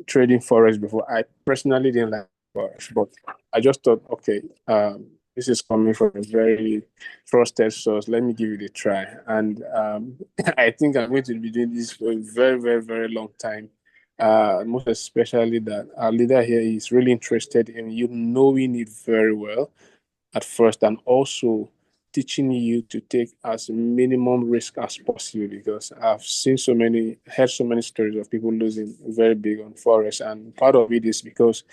trading forex before. I personally didn't like forex, but I just thought, okay, this is coming from a very trusted source. Let me give it a try. And I think I'm going to be doing this for a very, very, very long time. Most especially that our leader here is really interested in you knowing it very well at first, and also teaching you to take as minimum risk as possible, because I've heard so many stories of people losing very big on forex, and part of it is because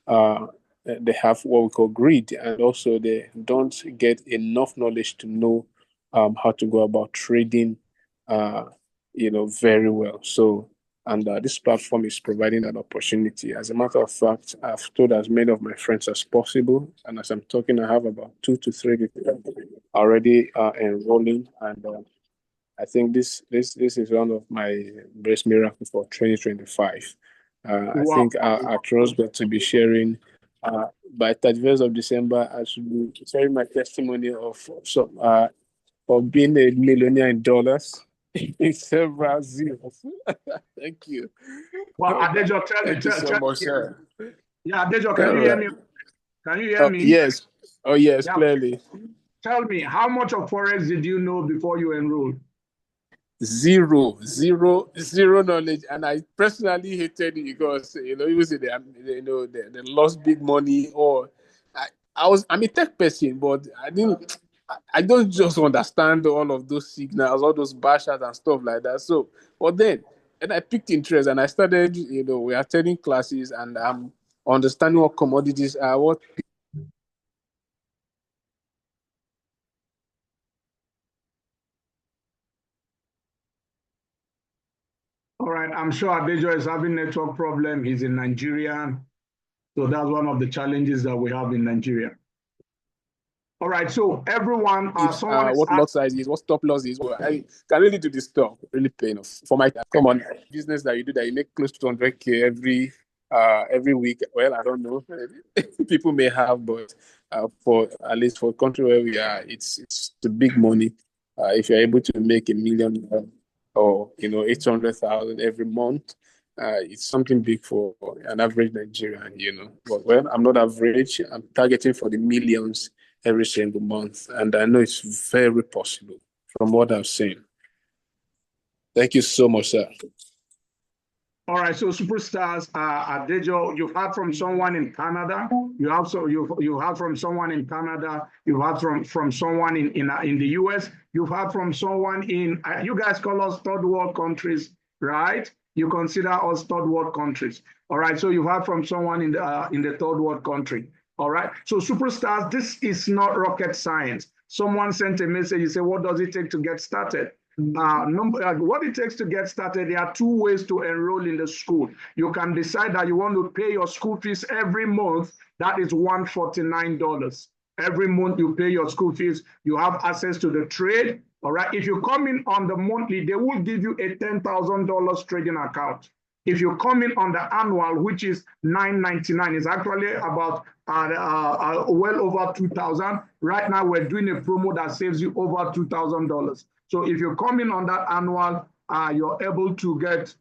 they have what we call greed, and also they don't get enough knowledge to know how to go about trading, very well. So, and this platform is providing that opportunity. As a matter of fact, I've told as many of my friends as possible, and as I'm talking, I have about 2 to 3 people already enrolling, and I think this is one of my best miracles for 2025. Wow. I think our trust got to be sharing. By 31st of December, I should be sharing my testimony of being a millionaire in dollars. It's several zeros. Thank you. Well, Adejo, Thank you so much, sir. Yeah, Adejo, can you hear me? Can you hear me? Yes. Oh, yes, yeah. Clearly. Tell me, how much of forex did you know before you enrolled? Zero knowledge, and I personally hated it because you say they lost big money, or I'm a tech person, but I don't just understand all of those signals, all those bashers and stuff like that. So, but then I picked interest and I started, we are attending classes, and I'm understanding what commodities are, what. All right, I'm sure Adejo is having network problem. He's in Nigeria. So that's one of the challenges that we have in Nigeria. All right, so everyone, someone is what lot size is, what stop loss is. Well, I can really do this stuff, really paying off. For my come on business that you do that you make close to 200K every week. Well, I don't know. People may have, but for at least for a country where we are, it's the big money. If you're able to make $1 million or 800,000 every month, it's something big for an average Nigerian. But well, I'm not average. I'm targeting for the millions every single month, and I know it's very possible from what I've seen. Thank you so much, sir. All right, so superstars, Adejo, you've heard from someone in Canada. You heard from someone in Canada. You've heard from someone in the US. You've heard from someone in. You guys call us third world countries, right? You consider us third world countries. All right, so you've heard from someone in the third world country. All right, so superstars, this is not rocket science. Someone sent a message. You say, what does it take to get started? What it takes to get started, there are 2 ways to enroll in the school. You can decide that you want to pay your school fees every month. That is $149. Every month you pay your school fees. You have access to the trade. All right. If you come in on the monthly, they will give you a $10,000 trading account. If you come in on the annual, which is $999, it's actually about well over $2,000. Right now, we're doing a promo that saves you over $2,000. So if you come in on that annual, you're able to get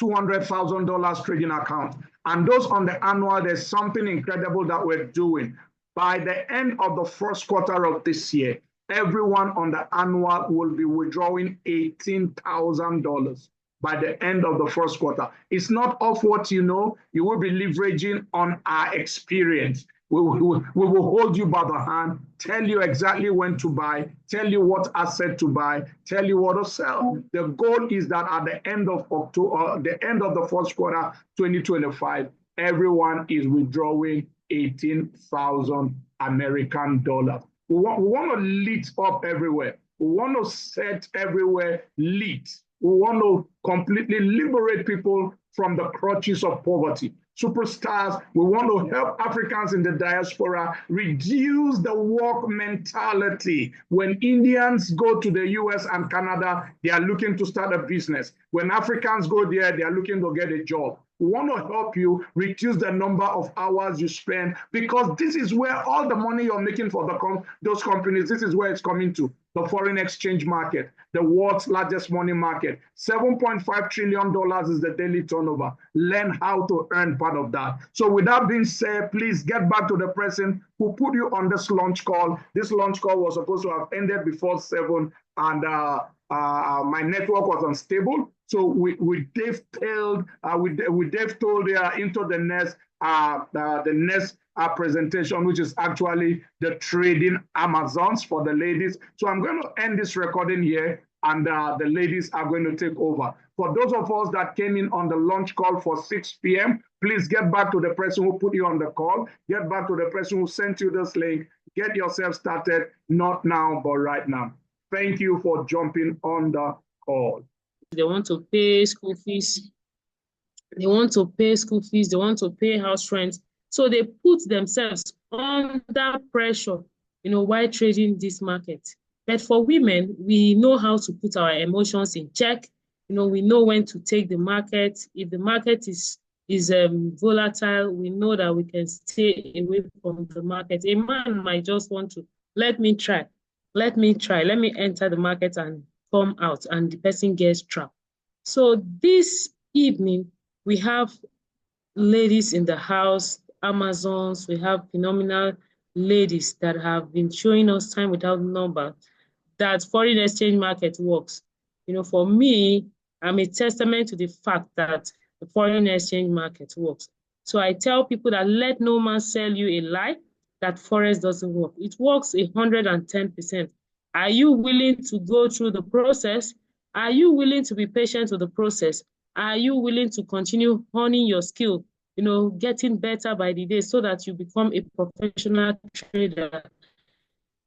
$200,000 trading account. And those on the annual, there's something incredible that we're doing. By the end of the first quarter of this year, everyone on the annual will be withdrawing $18,000. By the end of the first quarter. It's not off what you know. You will be leveraging on our experience. We will hold you by the hand, tell you exactly when to buy, tell you what asset to buy, tell you what to sell. The goal is that at the end of October, the end of the first quarter, 2025, everyone is withdrawing 18,000 American dollars. We want to lit up everywhere. We want to set everywhere lit. We want to completely liberate people from the clutches of poverty. Superstars, we want to help Africans in the diaspora reduce the work mentality. When Indians go to the US and Canada, they are looking to start a business. When Africans go there, they are looking to get a job. We want to help you reduce the number of hours you spend, because this is where all the money you're making for those companies, this is where it's coming to. The foreign exchange market, the world's largest money market. $7.5 trillion is the daily turnover. Learn how to earn part of that. So with that being said, please get back to the person who put you on this launch call. This launch call was supposed to have ended before 7, and my network was unstable. So we Dave told into the next presentation, which is actually the trading Amazons for the ladies. So I'm going to end this recording here, and the ladies are going to take over. For those of us that came in on the launch call for 6 p.m., please get back to the person who put you on the call. Get back to the person who sent you this link. Get yourself started, not now, but right now. Thank you for jumping on the call. They want to pay school fees. They want to pay school fees. They want to pay house rent. So they put themselves under pressure, while trading this market. But for women, we know how to put our emotions in check. We know when to take the market. If the market is volatile, we know that we can stay away from the market. A man might just want to, let me enter the market and come out, and the person gets trapped. So this evening, we have ladies in the house, Amazons. We have phenomenal ladies that have been showing us time without number that foreign exchange market works. For me, I'm a testament to the fact that the foreign exchange market works. So I tell people that let no man sell you a lie that Forex doesn't work. It works 110%. Are you willing to go through the process? Are you willing to be patient with the process? Are you willing to continue honing your skill, getting better by the day so that you become a professional trader?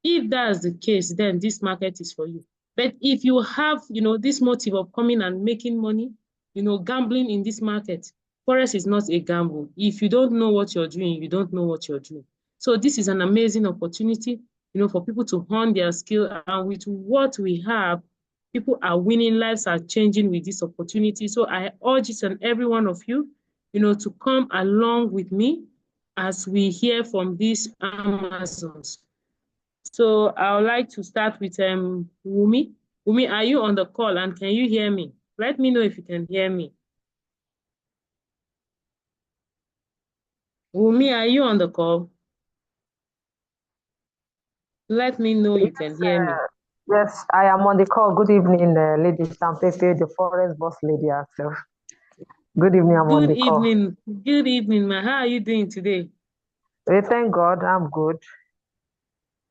If that's the case, then this market is for you. But if you have, this motive of coming and making money, gambling in this market, Forex is not a gamble. If you don't know what you're doing, you don't know what you're doing. So this is an amazing opportunity, for people to hone their skill. And with what we have, people are winning, lives are changing with this opportunity. So I urge each and every one of you, to come along with me as we hear from these Amazons. So I would like to start with Wumi. Wumi, are you on the call and can you hear me? Let me know if you can hear me. Wumi, are you on the call? Let me know you can hear me. Yes, I am on the call. Good evening, Lady Champepe, the Forest Boss Lady herself. Good evening, I'm on the call. Good evening, ma. How are you doing today? Thank God, I'm good.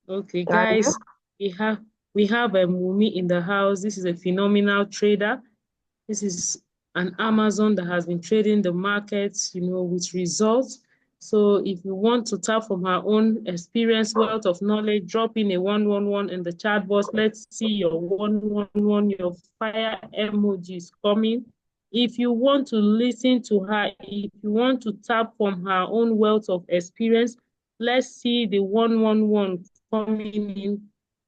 Okay, guys, we have Wumi in the house. This is a phenomenal trader. This is an Amazon that has been trading the markets, with results. So if you want to tap from her own experience, wealth of knowledge, drop in a 111 in the chat box. Let's see your 111, your fire emojis coming. If you want to listen to her, if you want to tap from her own wealth of experience, let's see the 111 coming in.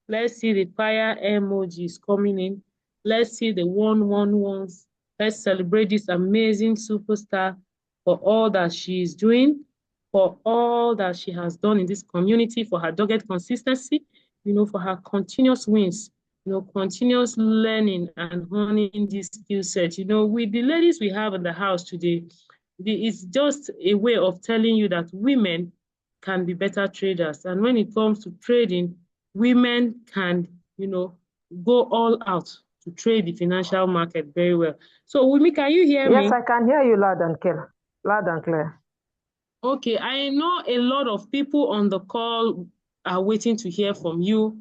Let's see the fire emojis coming in. Let's see the 111s. Let's celebrate this amazing superstar for all that she is doing, for all that she has done in this community, for her dogged consistency, for her continuous wins, continuous learning and honing this skill set. With the ladies we have in the house today, it's just a way of telling you that women can be better traders. And when it comes to trading, women can, go all out to trade the financial market very well. So, Wumi, can you hear me? Yes, I can hear you loud and clear. Loud and clear. Okay, I know a lot of people on the call are waiting to hear from you.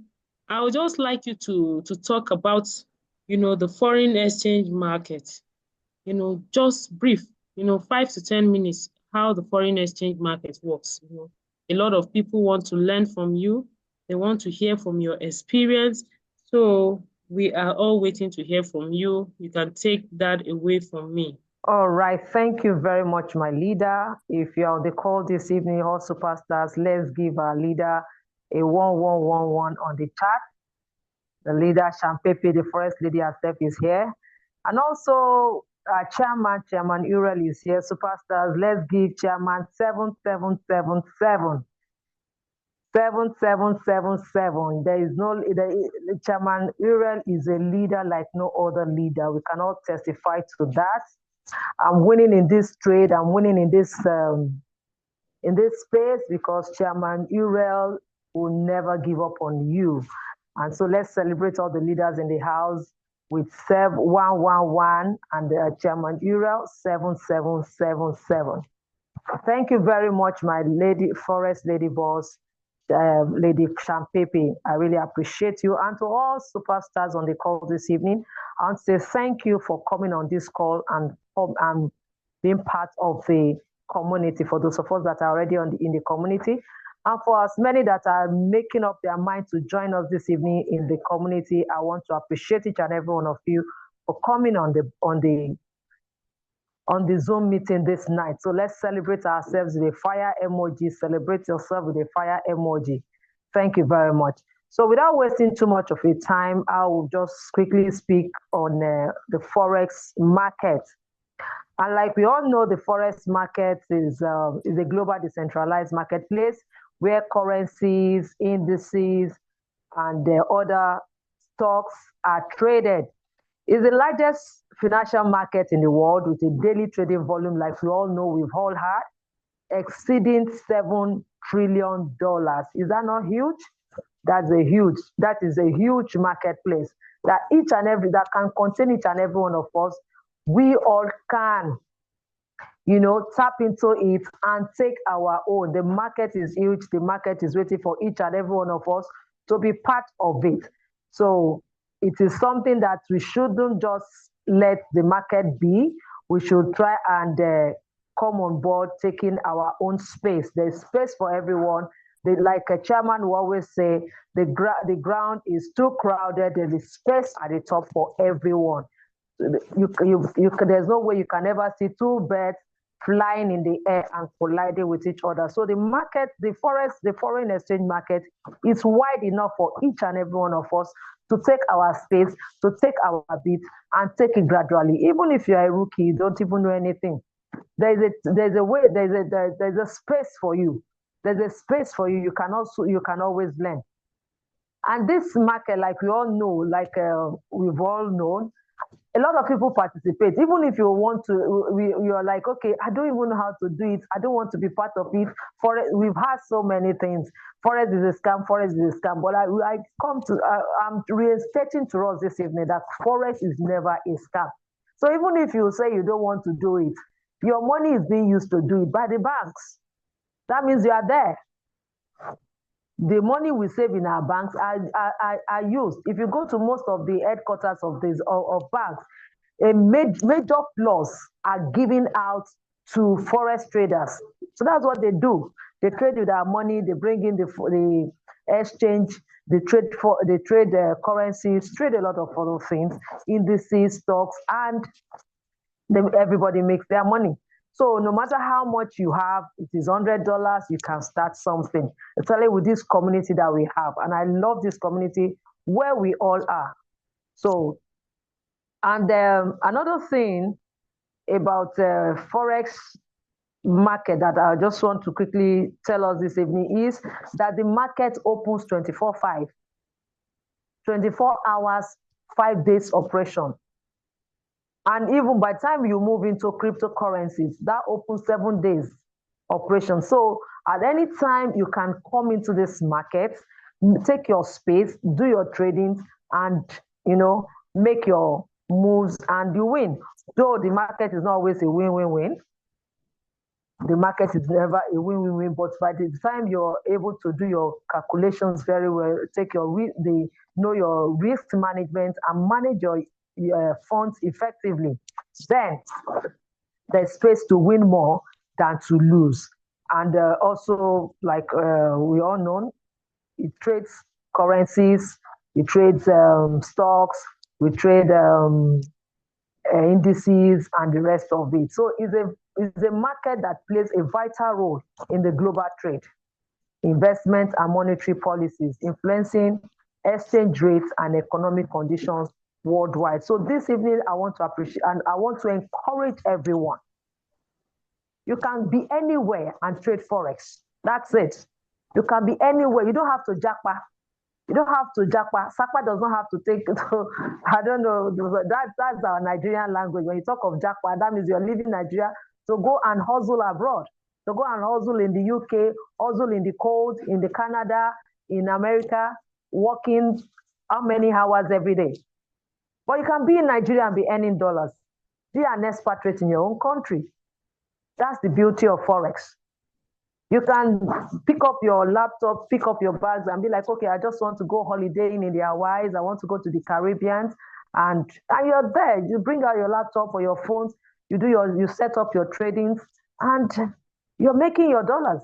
I would just like you to talk about, the foreign exchange market. Just brief, 5 to 10 minutes, how the foreign exchange market works. A lot of people want to learn from you. They want to hear from your experience. So we are all waiting to hear from you. You can take that away from me. All right. Thank you very much, my leader. If you're on the call this evening, all superstars, let's give our leader a 1111 on the chat. The leader, Champepe, the Forest Lady herself, is here. And also, Chairman Uriel is here. Superstars, let's give Chairman 7777. 7777. There is no Chairman Uriel is a leader like no other leader. We cannot testify to that. I'm winning in this trade. I'm winning in this space because Chairman Uriel will never give up on you. And so let's celebrate all the leaders in the house with 111 and Chairman Uriel 7777. Thank you very much, my lady, Forest Lady Boss, Lady Champepe. I really appreciate you. And to all superstars on the call this evening, I want to say thank you for coming on this call and being part of the community, for those of us that are already in the community. And for as many that are making up their mind to join us this evening in the community, I want to appreciate each and every one of you for coming on the Zoom meeting this night. So let's celebrate ourselves with a fire emoji. Celebrate yourself with a fire emoji. Thank you very much. So without wasting too much of your time, I will just quickly speak on the Forex market. And like we all know, the Forex market is a global decentralized marketplace where currencies, indices, and other stocks are traded. It's the largest financial market in the world with a daily trading volume, like we all know, we've all had, exceeding $7 trillion. Is that not huge? That is a huge marketplace that that can contain each and every one of us. We all can, tap into it and take our own. The market is huge. The market is waiting for each and every one of us to be part of it. So it is something that we shouldn't just let the market be. We should try and come on board, taking our own space. There's space for everyone. like a chairman will always say, the ground is too crowded. There is space at the top for everyone. There's no way you can ever see two birds flying in the air and colliding with each other. So the market, the foreign exchange market is wide enough for each and every one of us to take our space, to take our bit, and take it gradually. Even if you are a rookie, you don't even know anything. There's a space for you. There's a space for you. You can always learn. And this market, like we all know, like we've all known, a lot of people participate. Even if you want to, you're like, okay, I don't even know how to do it. I don't want to be part of it. We've had so many things. Forex is a scam. Forex is a scam. But I'm restating to us this evening that Forex is never a scam. So even if you say you don't want to do it, your money is being used to do it by the banks. That means you are there. The money we save in our banks are used. If you go to most of the headquarters of banks, a major plus are given out to forex traders. So that's what they do. They trade with our money. They bring in the exchange. They trade currencies, trade a lot of other things, indices, stocks, and then everybody makes their money. So no matter how much you have, it is $100, you can start something, especially with this community that we have. And I love this community where we all are. So, and another thing about Forex market that I just want to quickly tell us this evening is that the market opens 24/5, 24 hours, 5 days operation. And even by the time you move into cryptocurrencies, that opens 7 days operation. So at any time you can come into this market, take your space, do your trading, and make your moves, and you win. Though the market is not always a win-win-win. The market is never a win-win-win, but by the time you're able to do your calculations very well, know your risk management and manage your funds effectively, then there's space to win more than to lose. And also, like we all know, it trades currencies, it trades stocks, we trade indices and the rest of it. So it's a market that plays a vital role in the global trade, investment and monetary policies, influencing exchange rates and economic conditions worldwide. So this evening, I want to appreciate and I want to encourage everyone. You can be anywhere and trade Forex. That's it. You can be anywhere. You don't have to jackpot. You don't have to jackpot. Sakpa does not have to take, I don't know, that's our Nigerian language. When you talk of jackpot, that means you're leaving Nigeria to go and hustle abroad. To go and hustle in the UK, hustle in the cold, in the Canada, in America, working how many hours every day. But you can be in Nigeria and be earning dollars. Be an expatriate in your own country. That's the beauty of Forex. You can pick up your laptop, pick up your bags and be like, okay, I just want to go holidaying in the Hawaii's. I want to go to the Caribbean. And you're there. You bring out your laptop or your phones. You set up your tradings and you're making your dollars.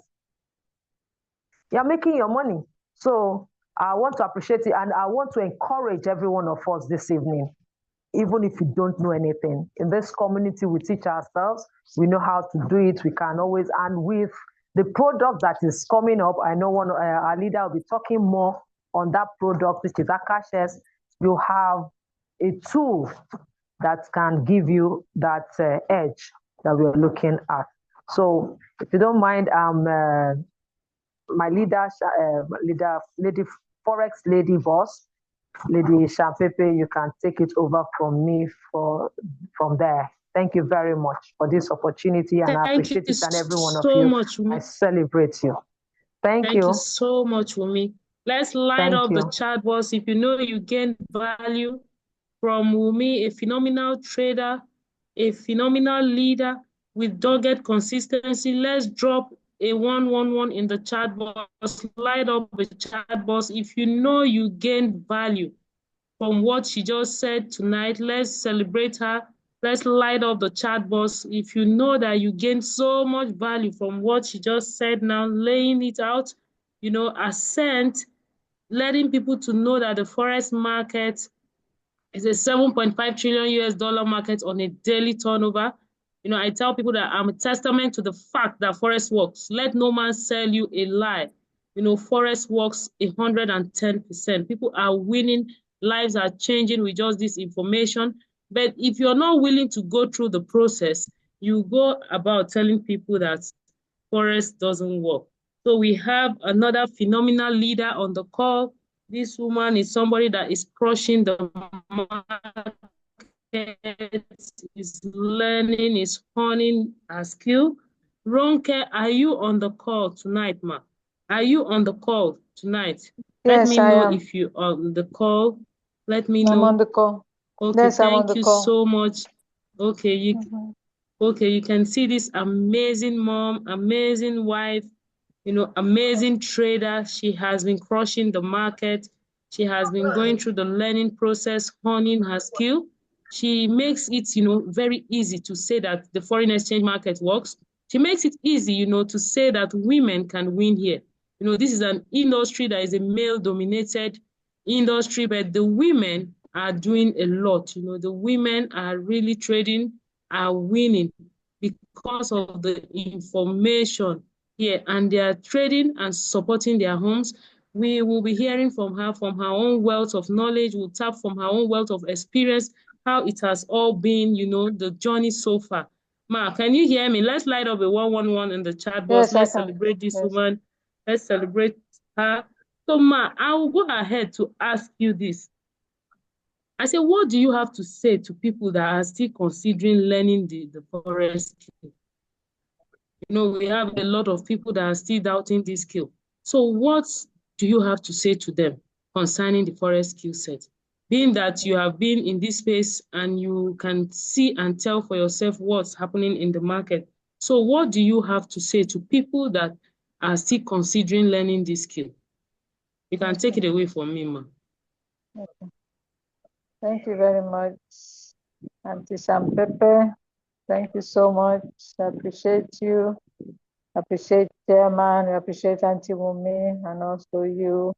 You're making your money. So I want to appreciate it, and I want to encourage every one of us this evening, even if you don't know anything. In this community, we teach ourselves. We know how to do it. We can always, and with the product that is coming up, I know our leader will be talking more on that product, which is Akashes. You have a tool that can give you that edge that we're looking at. So if you don't mind, my leader, Lady Forex Lady Boss, Lady Shampepe, you can take it over from me from there. Thank you very much for this opportunity, and I appreciate each and every one of you. Much, I celebrate you. Thank you so much, Wumi. Let's light up the chat box. If you know you gain value from Wumi, a phenomenal trader, a phenomenal leader with dogged consistency, let's drop a 111 in the chat box. Light up the chat box. If you know you gained value from what she just said tonight, let's celebrate her. Let's light up the chat box. If you know that you gained so much value from what she just said now, laying it out, Ascent, letting people to know that the forex market is a 7.5 trillion US dollar market on a daily turnover. I tell people that I'm a testament to the fact that forex works. Let no man sell you a lie. Forex works 110%. People are winning, lives are changing with just this information. But if you're not willing to go through the process, you go about telling people that forex doesn't work. So we have another phenomenal leader on the call. This woman is somebody that is crushing the market, is learning, is honing her skill. Ronke, are you on the call tonight, ma? Are you on the call tonight? Let me know if you're on the call. Let me know. I'm on the call. Okay, Yes, I'm on thank the you call. so much. Okay, you can see this amazing mom, amazing wife, amazing trader. She has been crushing the market. She has been going through the learning process, honing her skill. She makes it, very easy to say that the foreign exchange market works. She makes it easy, to say that women can win here. This is an industry that is a male-dominated industry, but the women are doing a lot. The women are really trading, are winning because of the information here, and they are trading and supporting their homes. We will be hearing from her own wealth of knowledge. We'll tap from her own wealth of experience, how it has all been, the journey so far. Ma, can you hear me? Let's light up a 111 in the chat box. Yes, Let's celebrate this woman. Let's celebrate her. So, Ma, I will go ahead to ask you this. I said, what do you have to say to people that are still considering learning the forex skill? We have a lot of people that are still doubting this skill. So what do you have to say to them concerning the forex skill set? Being that you have been in this space and you can see and tell for yourself what's happening in the market. So what do you have to say to people that are still considering learning this skill? You can take it away from me, ma. Okay. Thank you very much, Auntie Sam Pepe. Thank you so much. I appreciate you. I appreciate Chairman. I appreciate Auntie Wumi and also you,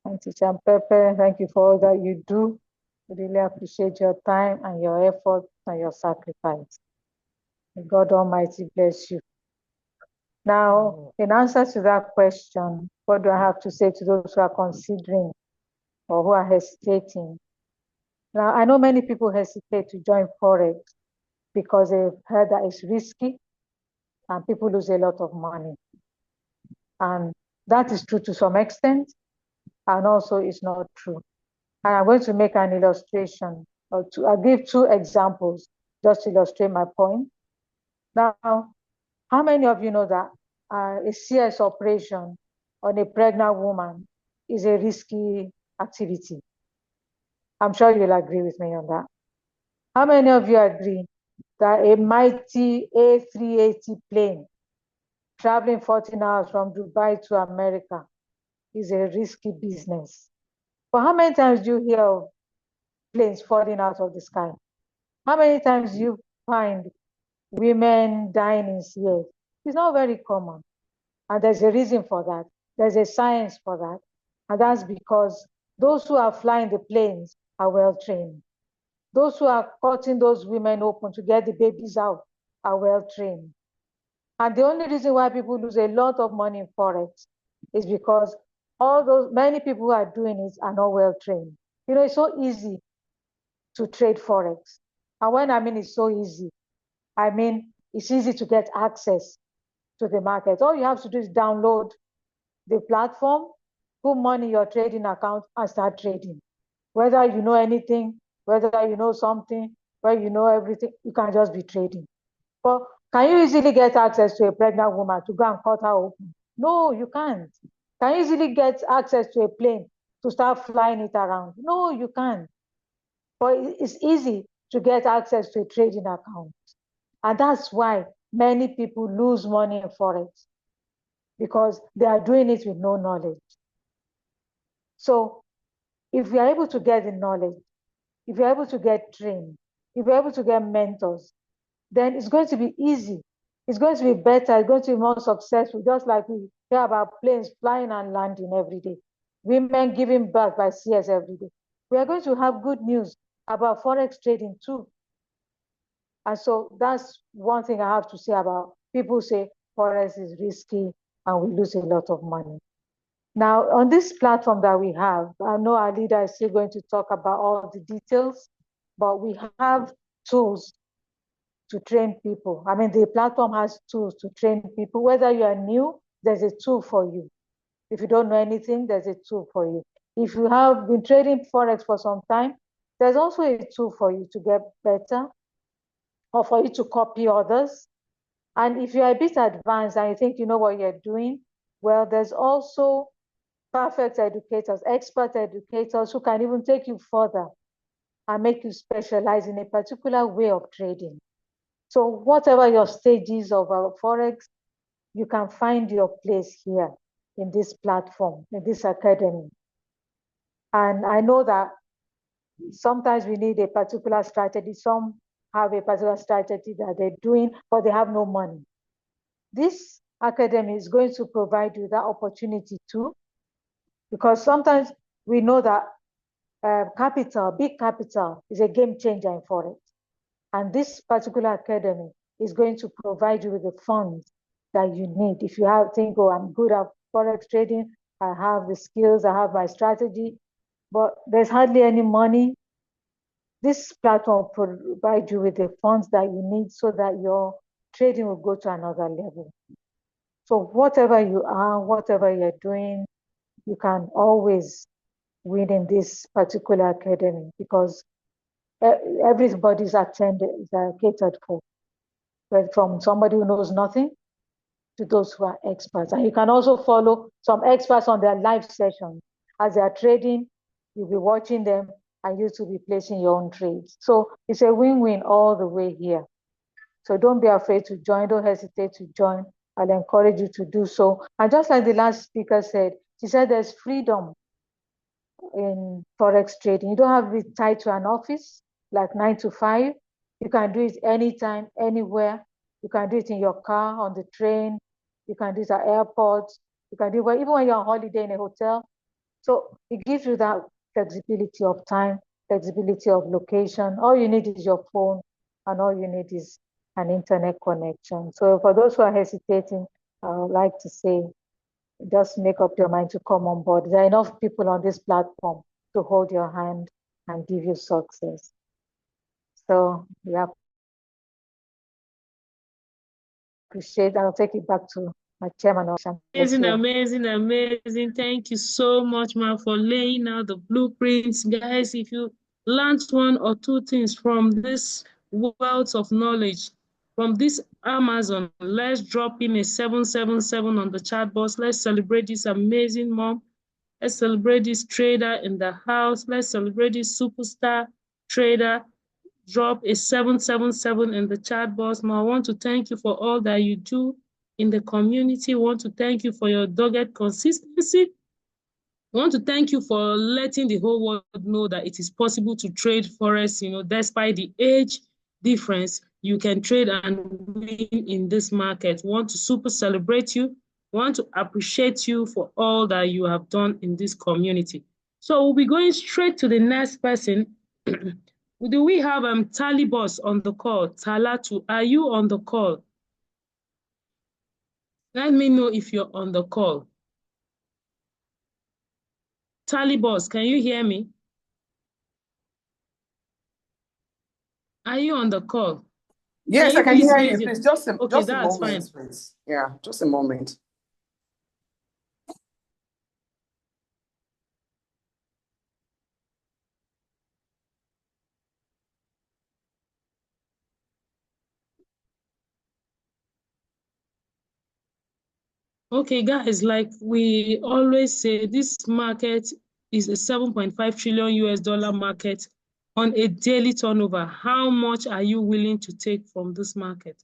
Auntie Sam Pepe. Thank you for all that you do. I really appreciate your time and your effort and your sacrifice. May God Almighty bless you. Now, in answer to that question, what do I have to say to those who are considering or who are hesitating? Now, I know many people hesitate to join Forex because they've heard that it's risky and people lose a lot of money. And that is true to some extent, and also it's not true. And I'm going to make an illustration, or I'll give two examples just to illustrate my point. Now, how many of you know that a CS operation on a pregnant woman is a risky activity? I'm sure you'll agree with me on that. How many of you agree that a mighty A380 plane traveling 14 hours from Dubai to America is a risky business? But how many times do you hear of planes falling out of the sky? How many times do you find women dying in CS? It's not very common. And there's a reason for that. There's a science for that. And that's because those who are flying the planes are well trained. Those who are cutting those women open to get the babies out are well trained. And the only reason why people lose a lot of money in Forex is because many people who are doing it are not well trained. It's so easy to trade Forex. And when I mean it's so easy, I mean it's easy to get access to the market. All you have to do is download the platform, put money in your trading account and start trading. Whether you know anything, whether you know something, whether you know everything, you can just be trading. But can you easily get access to a pregnant woman to go and cut her open? No, you can't. Can you easily get access to a plane to start flying it around? No, you can't. But it's easy to get access to a trading account. And that's why many people lose money in Forex, because they are doing it with no knowledge. So if we are able to get the knowledge, if you're able to get trained, if you're able to get mentors, then it's going to be easy. It's going to be better. It's going to be more successful, just like we hear about planes flying and landing every day, women giving birth by CS every day. We are going to have good news about Forex trading too. And so that's one thing I have to say about people say Forex is risky and we lose a lot of money. Now, on this platform that we have, I know our leader is still going to talk about all the details, but we have tools to train people. I mean, the platform has tools to train people. Whether you are new, there's a tool for you. If you don't know anything, there's a tool for you. If you have been trading Forex for some time, there's also a tool for you to get better or for you to copy others. And if you're a bit advanced and you think you know what you're doing, well, there's also perfect educators, expert educators who can even take you further and make you specialize in a particular way of trading. So whatever your stages of Forex, you can find your place here in this platform, in this academy. And I know that sometimes we need a particular strategy. Some have a particular strategy that they're doing, but they have no money. This academy is going to provide you that opportunity too, because sometimes we know that capital, big capital, is a game changer in Forex. And this particular academy is going to provide you with the funds that you need. If you think, oh, I'm good at Forex trading, I have the skills, I have my strategy, but there's hardly any money, this platform will provide you with the funds that you need so that your trading will go to another level. So whatever you are, whatever you're doing, you can always win in this particular academy because everybody's attended, is catered for. But from somebody who knows nothing to those who are experts. And you can also follow some experts on their live sessions. As they are trading, you'll be watching them and you will be placing your own trades. So it's a win-win all the way here. So don't be afraid to join, don't hesitate to join. I'll encourage you to do so. And just like the last speaker said, she said there's freedom in Forex trading. You don't have to be tied to an office like 9 to 5. You can do it anytime, anywhere. You can do it in your car, on the train. You can do it at airports. You can do it even when you're on holiday in a hotel. So it gives you that flexibility of time, flexibility of location. All you need is your phone, and all you need is an internet connection. So for those who are hesitating, I would like to say, just make up your mind to come on board. There are enough people on this platform to hold your hand and give you success. So yeah, appreciate. I'll take it back to my chairman. Amazing. Thank you so much, Ma, for laying out the blueprints. Guys, if you learned one or two things from this wealth of knowledge, from this Amazon, let's drop in a 777 on the chat box. Let's celebrate this amazing mom. Let's celebrate this trader in the house. Let's celebrate this superstar trader. Drop a 777 in the chat box. Ma, I want to thank you for all that you do in the community. I want to thank you for your dogged consistency. I want to thank you for letting the whole world know that it is possible to trade Forex, despite the age difference, you can trade and win in this market. I want to super celebrate you. I want to appreciate you for all that you have done in this community. So we'll be going straight to the next person. Do we have Talibos on the call? Talatu, are you on the call? Let me know if you're on the call. Talibos, can you hear me? Are you on the call? Yes, I can hear you. Please, just a moment, fine. please. Yeah, just a moment. Okay, guys, like we always say, this market is a 7.5 trillion US dollar market on a daily turnover. How much are you willing to take from this market?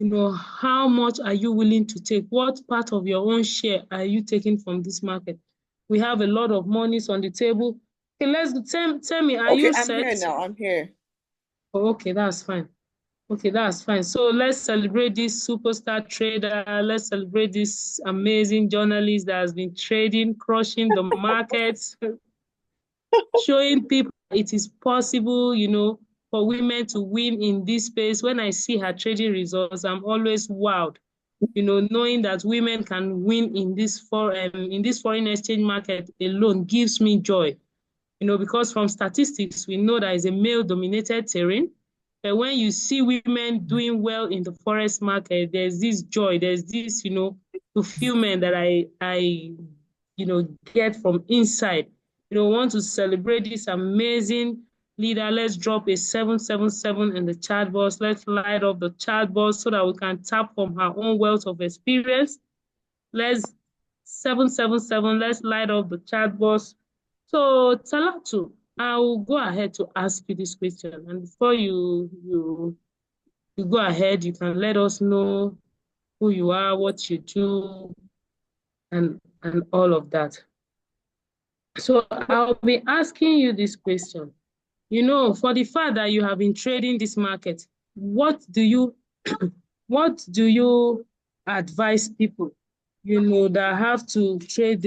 How much are you willing to take? What part of your own share are you taking from this market? We have a lot of monies on the table. Okay, tell me, are you set? I'm here now, I'm here. Oh, okay, that's fine. Okay, that's fine. So let's celebrate this superstar trader. Let's celebrate this amazing journalist that has been trading, crushing the markets, showing people it is possible, you know, for women to win in this space. When I see her trading results, I'm always wowed, you know, knowing that women can win in this foreign exchange market alone gives me joy, you know, because from statistics, we know that it's a male-dominated terrain. But when you see women doing well in the forex market, there's this joy, there's this, you know, fulfillment that I you know, get from inside. You know, want to celebrate this amazing leader. Let's drop a 777 in the chat box. Let's light up the chat box so that we can tap from her own wealth of experience. Let's 777, let's light up the chat box. So Talatu, I will go ahead to ask you this question. And before you go ahead, you can let us know who you are, what you do, and all of that. So I'll be asking you this question. You know, for the fact that you have been trading this market, what do you advise people, you know, that have to trade?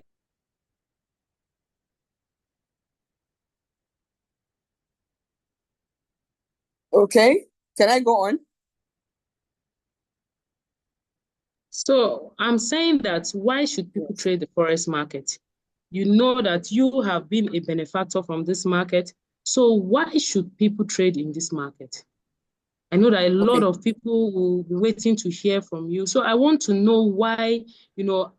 Okay, can I go on? So I'm saying that why should people trade the forex market? You know that you have been a benefactor from this market. So why should people trade in this market? I know that a lot of people will be waiting to hear from you. So I want to know why, you know,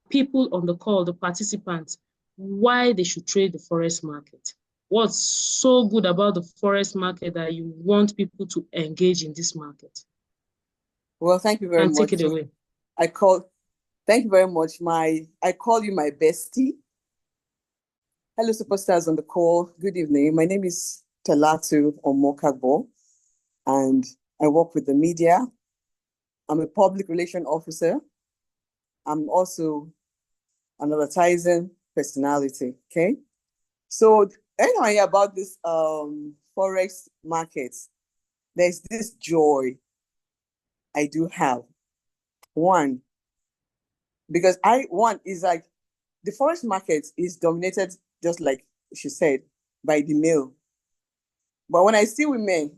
people on the call, the participants, why they should trade the forex market. What's so good about the forex market that you want people to engage in this market? Well, thank you very much. Take it away. Thank you very much. I call you my bestie. Hello, superstars on the call. Good evening. My name is Talatu Omokagbo, and I work with the media. I'm a public relation officer. I'm also an advertising personality, okay? So anyway, about this forex market, there's this joy I do have. One, because one is like the forex market is dominated, just like she said, by the male. But when I see women,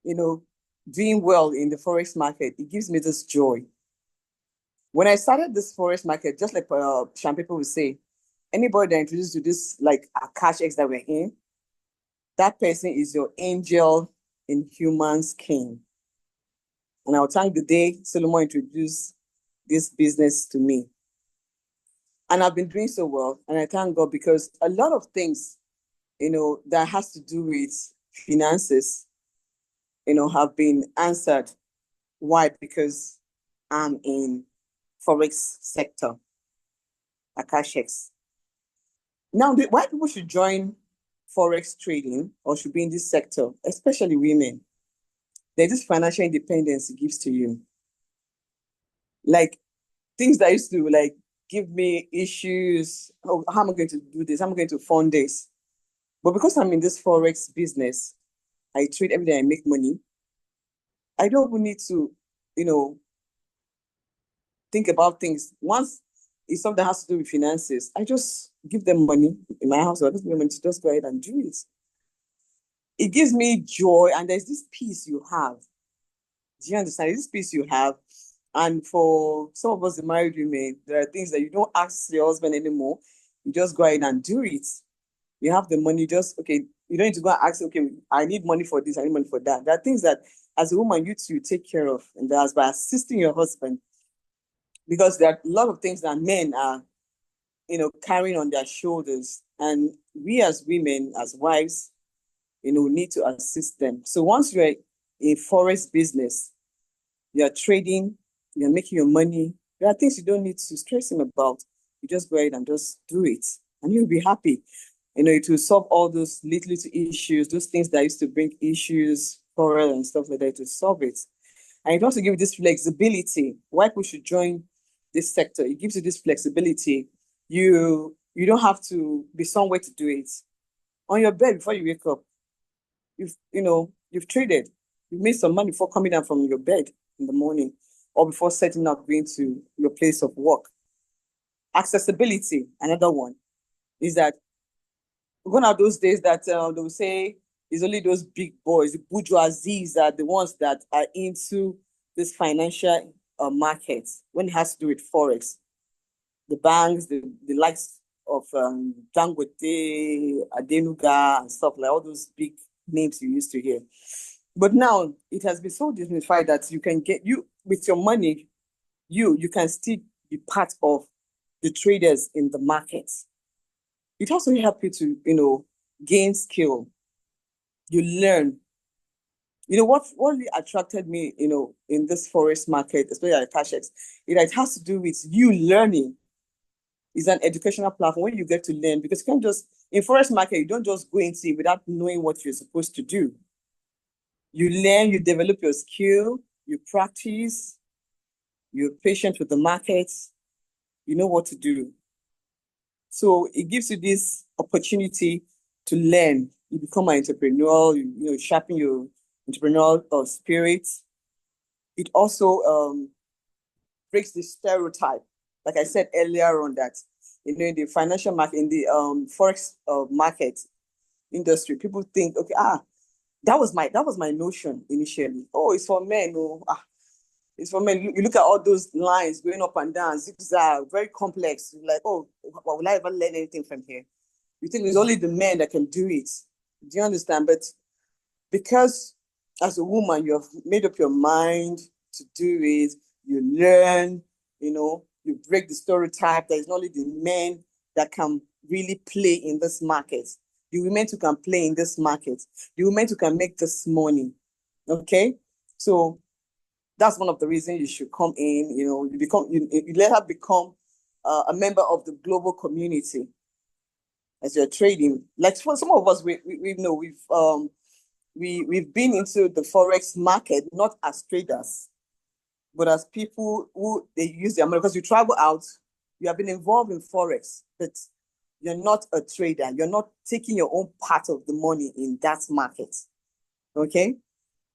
you know, doing well in the forex market, it gives me this joy. When I started this forex market, just like some people will say, anybody that introduced you to this, like a cash X that we're in, that person is your angel in human skin. And I'll thank the day Solomon introduced this business to me. And I've been doing so well. And I thank God because a lot of things, you know, that has to do with finances, you know, have been answered. Why? Because I'm in forex sector, Akashex. Now, why people should join forex trading or should be in this sector, especially women? There's this financial independence it gives to you. Like things that used to like give me issues. Oh, how am I going to do this? How am I going to fund this? But because I'm in this forex business, I trade every day, I make money. I don't need to, you know, think about things. Once it's something that has to do with finances, I just give them money in my house. I just give them money to just go ahead and do it. It gives me joy, and there's this peace you have. Do you understand? There's this peace you have. And for some of us, the married women, there are things that you don't ask your husband anymore. You just go ahead and do it. You have the money, just, okay, you don't need to go and ask, okay, I need money for this, I need money for that. There are things that as a woman, you take care of, and that's by assisting your husband. Because there are a lot of things that men are, you know, carrying on their shoulders. And we as women, as wives, you know, need to assist them. So once you're in forex business, you're trading, you're making your money, there are things you don't need to stress him about. You just go ahead and just do it, and you'll be happy. You know, it will solve all those little issues, those things that used to bring issues, quarrel and stuff like that, to solve it. And it also gives you this flexibility. Why people should join this sector? It gives you this flexibility. You don't have to be somewhere to do it. On your bed before you wake up, you've traded. You made some money before coming down from your bed in the morning or before setting up going to your place of work. Accessibility, another one, is that gone are those days that they will say it's only those big boys, the bourgeoisies are the ones that are into this financial markets when it has to do with Forex. The banks, the likes of Dangote, Adenuga, and stuff like all those big names you used to hear. But now it has been so dignified that you can get with your money, you can still be part of the traders in the markets. It also helps you to, gain skill. You learn. What really attracted me, in this Forex market, especially at CashX, it has to do with you learning. It's an educational platform where you get to learn, because you can't just, in Forex market, you don't just go into it without knowing what you're supposed to do. You learn, you develop your skill, you practice, you're patient with the markets, you know what to do. So it gives you this opportunity to learn. You become an entrepreneur, you sharpen your entrepreneurial spirit. It also breaks the stereotype. Like I said earlier on that, in the financial market, in the Forex market industry, people think, okay, that was my notion initially. Oh, it's for men. Oh, it's for men. You look at all those lines going up and down, zigzag, very complex. You're like, oh, will I ever learn anything from here? You think it's only the men that can do it. Do you understand? But because as a woman, you have made up your mind to do it, you learn, you break the stereotype that it's not only the men that can really play in this market. The women who can play in this market. The women who can make this money. Okay? So that's one of the reasons you should come in, you let her become a member of the global community as you're trading. Like for some of us, we've been into the Forex market, not as traders, but as people who they use their money, because you travel out, you have been involved in Forex, but you're not a trader. You're not taking your own part of the money in that market. Okay?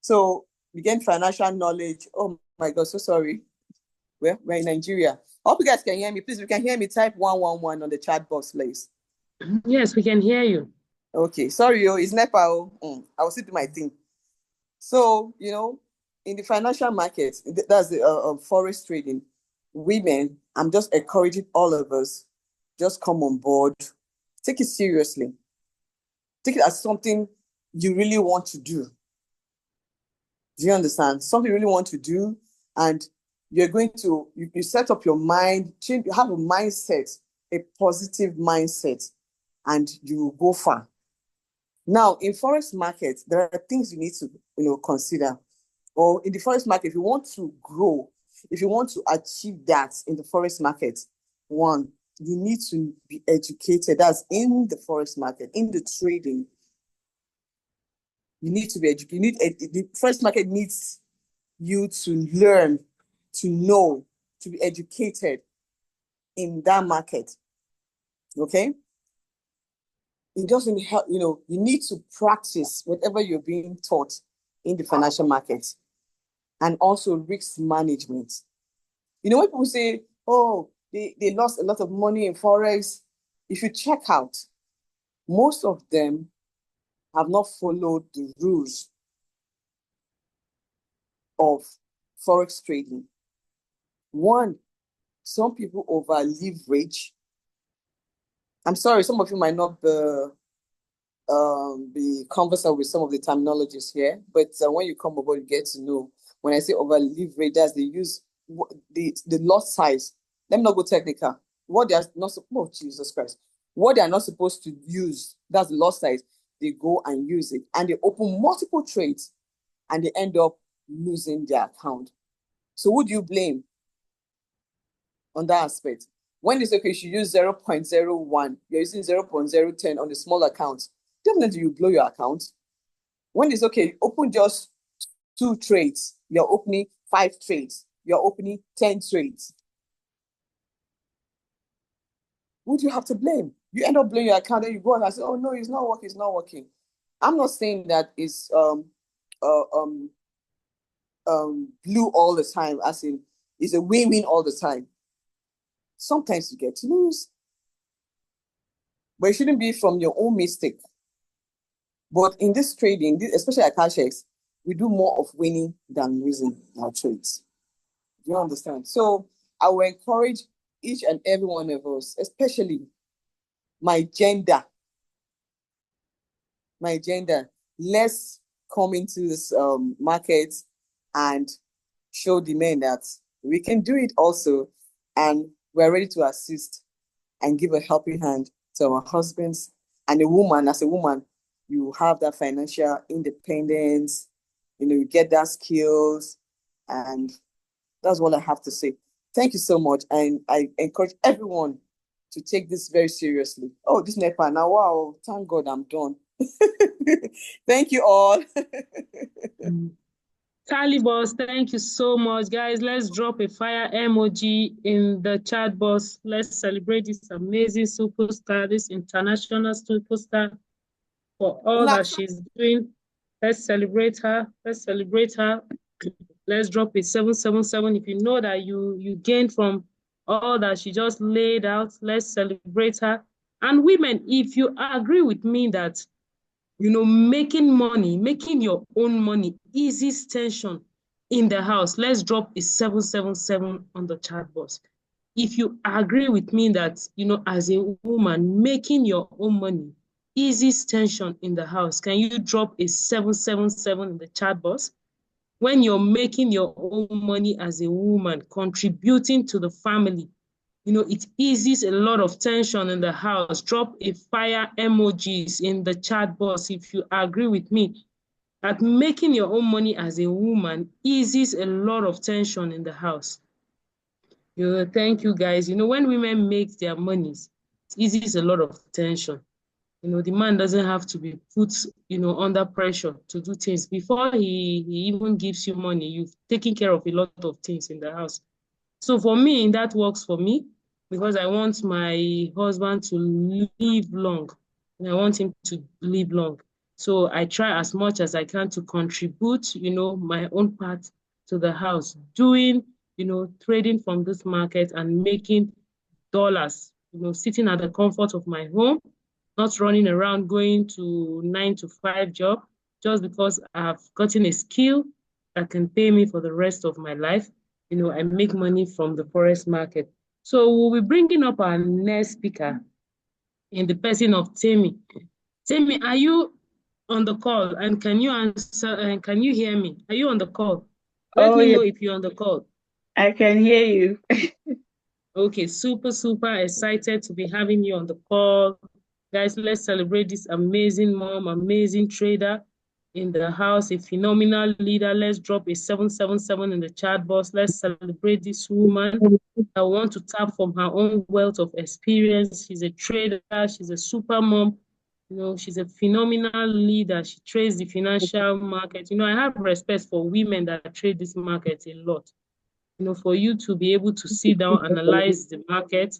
So you gain financial knowledge. Oh my God, so sorry. We're in Nigeria. I hope you guys can hear me. Please, if you can hear me, type 111 on the chat box, please. Yes, we can hear you. Okay, sorry, it's NEPA. I will still do my thing. So, in the financial market, that's the Forex trading, women, I'm just encouraging all of us, just come on board, take it seriously. Take it as something you really want to do. Do you understand? Something you really want to do, and you're going to, you set up your mind, change, you have a mindset, a positive mindset, and you will go far. Now, in Forex market, there are things you need to, consider. Or in the Forex market, if you want to grow, if you want to achieve that in the Forex market, one, you need to be educated. That's in the Forex market, in the trading. You need to be educated. The Forex market needs you to learn, to know, to be educated in that market. Okay? It doesn't help, you need to practice whatever you're being taught in the financial market, and also risk management. When people say, oh, they lost a lot of money in Forex, if you check out, most of them have not followed the rules of Forex trading. One, some people over leverage. I'm sorry, some of you might not be conversant with some of the terminologies here, but when you come over, you get to know. When I say over leverage, they use the lot size. Let me not go technical. What they are not supposed, Jesus Christ, what they are not supposed to use, that's the lot size. They go and use it, and they open multiple trades, and they end up losing their account. So who do you blame on that aspect? When it's okay, you should use 0.01, you're using 0.010 on the small accounts, definitely you blow your account. When it's okay, open just 2 trades, you're opening 5 trades, you're opening 10 trades. Who do you have to blame? You end up blowing your account, and you go and say, oh no, it's not working, it's not working. I'm not saying that it's blue all the time, as in it's a win-win all the time. Sometimes you get to lose. But it shouldn't be from your own mistake. But in this trading, especially at CashX, we do more of winning than losing our trades. Do you understand? So I will encourage each and every one of us, especially my gender. Let's come into this market and show the men that we can do it also, and we're ready to assist and give a helping hand to our husbands. And as a woman, you have that financial independence, you get that skills, and that's what I have to say. Thank you so much, and I encourage everyone to take this very seriously. Oh, this NEPA now, wow, thank God I'm done. Thank you all. Tally Boss, thank you so much. Guys, let's drop a fire emoji in the chat box. Let's celebrate this amazing superstar, this international superstar, for all that she's doing. Let's celebrate her. Let's celebrate her. Let's drop a 777. If you know that you gained from all that she just laid out, let's celebrate her. And women, if you agree with me that making money, making your own money eases tension in the house, let's drop a 777 on the chat box. If you agree with me that, as a woman, making your own money eases tension in the house, can you drop a 777 in the chat box? When you're making your own money as a woman, contributing to the family, it eases a lot of tension in the house. Drop a fire emojis in the chat box if you agree with me that making your own money as a woman eases a lot of tension in the house. Thank you, guys. When women make their monies, it eases a lot of tension. The man doesn't have to be put, under pressure to do things. Before he even gives you money, you've taken care of a lot of things in the house. So for me, that works for me, because I want my husband to live long, and I want him to live long. So I try as much as I can to contribute, my own part to the house, doing, trading from this market and making dollars, sitting at the comfort of my home, not running around going to 9-to-5 job, just because I've gotten a skill that can pay me for the rest of my life. I make money from the forex market. So we'll be bringing up our next speaker in the person of Temi. Temi, are you on the call? And can you answer, and can you hear me? Are you on the call? Let me know if you're on the call. I can hear you. Okay, super excited to be having you on the call. Guys, let's celebrate this amazing mom, amazing trader in the house, a phenomenal leader. Let's drop a 777 in the chat box. Let's celebrate this woman that wants to tap from her own wealth of experience. She's a trader, she's a super mom. She's a phenomenal leader. She trades the financial market. I have respect for women that trade this market a lot. For you to be able to sit down, analyze the market,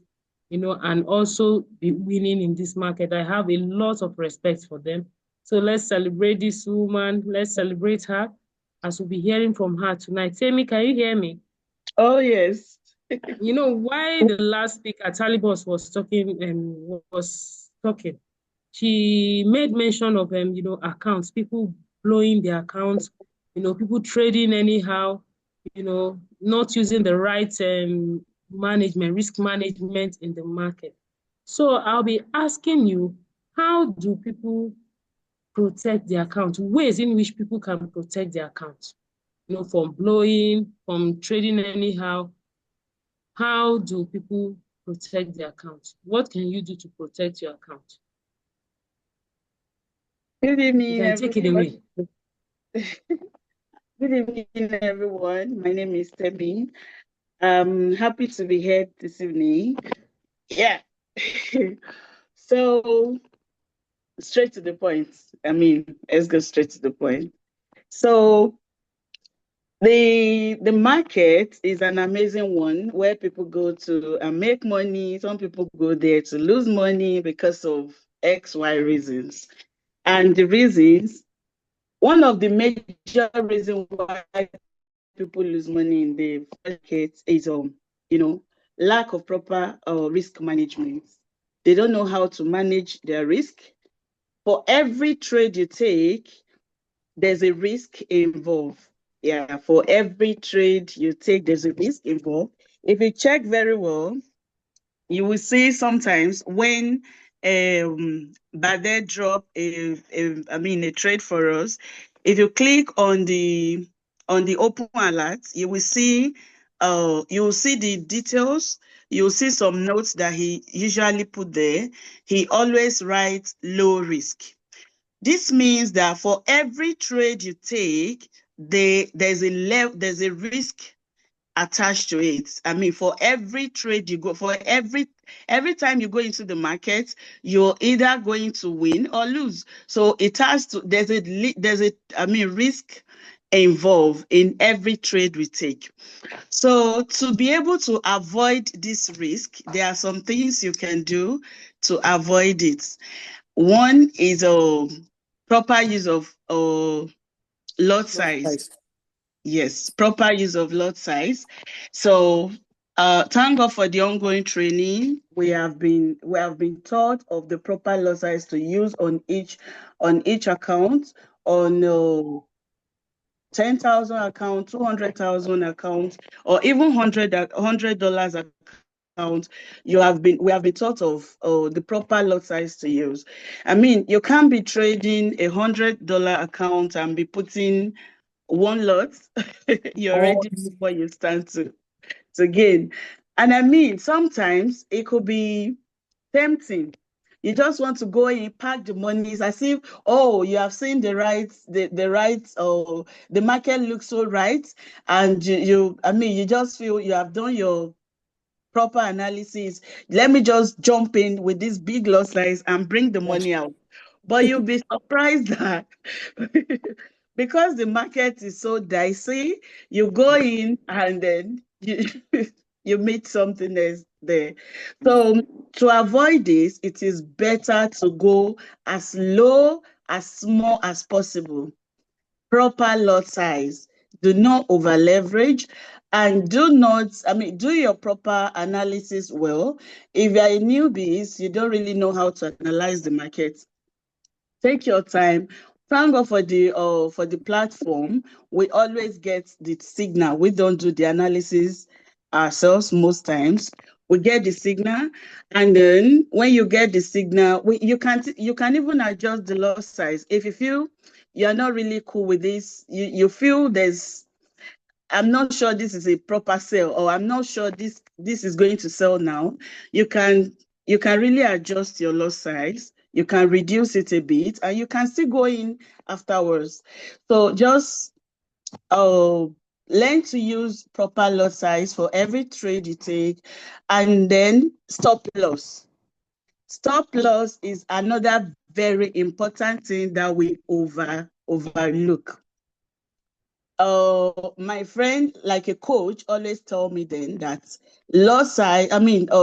and also be winning in this market. I have a lot of respect for them. So let's celebrate this woman. Let's celebrate her, as we'll be hearing from her tonight. Temi, can you hear me? Oh, yes. Why the last speaker, Tally Boss, was talking, she made mention of, accounts, people blowing their accounts, people trading anyhow, not using the right risk management in the market. So I'll be asking you, how do people protect their account? Ways in which people can protect their account, from blowing, from trading anyhow. How do people protect their account? What can you do to protect your account? Good evening, you can take it away. Good evening, everyone. My name is Temi. I'm happy to be here this evening. Yeah. So, straight to the point. Let's go straight to the point. So, the market is an amazing one where people go to make money. Some people go there to lose money because of XY reasons. And the reasons, one of the major reasons why people lose money in the market is lack of proper risk management. They don't know how to manage their risk. For every trade you take, there's a risk involved. Yeah, for every trade you take, there's a risk involved. If you check very well, you will see sometimes when Bade drop a trade for us, if you click on the open alert, you will see the details. You'll see some notes that he usually put there. He always writes low risk. This means that for every trade you take, there's a risk attached to it. I mean, for every trade you go, for every time you go into the market, you're either going to win or lose. So it has to, there's a risk involved in every trade we take. So to be able to avoid this risk, there are some things you can do to avoid it. One is a proper use of lot size. Yes, proper use of lot size. So thank God for the ongoing training. We have been taught of the proper lot size to use on each account, on 10,000 account, 200,000 account, or even $100 account. We have been taught of the proper lot size to use. I mean, you can't be trading $100 account and be putting one lot. You already know what you stand to gain. And I mean, sometimes it could be tempting. You just want to go in, pack the money. It's as if, you have seen the market looks so right, and you just feel you have done your proper analysis. Let me just jump in with this big lot size and bring the money out. But you'll be surprised that because the market is so dicey, you go in and then you meet something else there. So to avoid this, it is better to go as low, as small as possible. Proper lot size. Do not over leverage, and do your proper analysis well. If you are a newbie, you don't really know how to analyze the market. Take your time. Thank God for the platform. We always get the signal. We don't do the analysis ourselves most times. We get the signal, and then when you get the signal, you can even adjust the lot size. If you feel you're not really cool with this, you feel I'm not sure this is a proper sell, or I'm not sure this is going to sell now, you can really adjust your lot size. You can reduce it a bit, and you can still go in afterwards. So just learn to use proper lot size for every trade you take, and then stop loss. Stop loss is another very important thing that we overlook. My friend, like a coach, always told me then that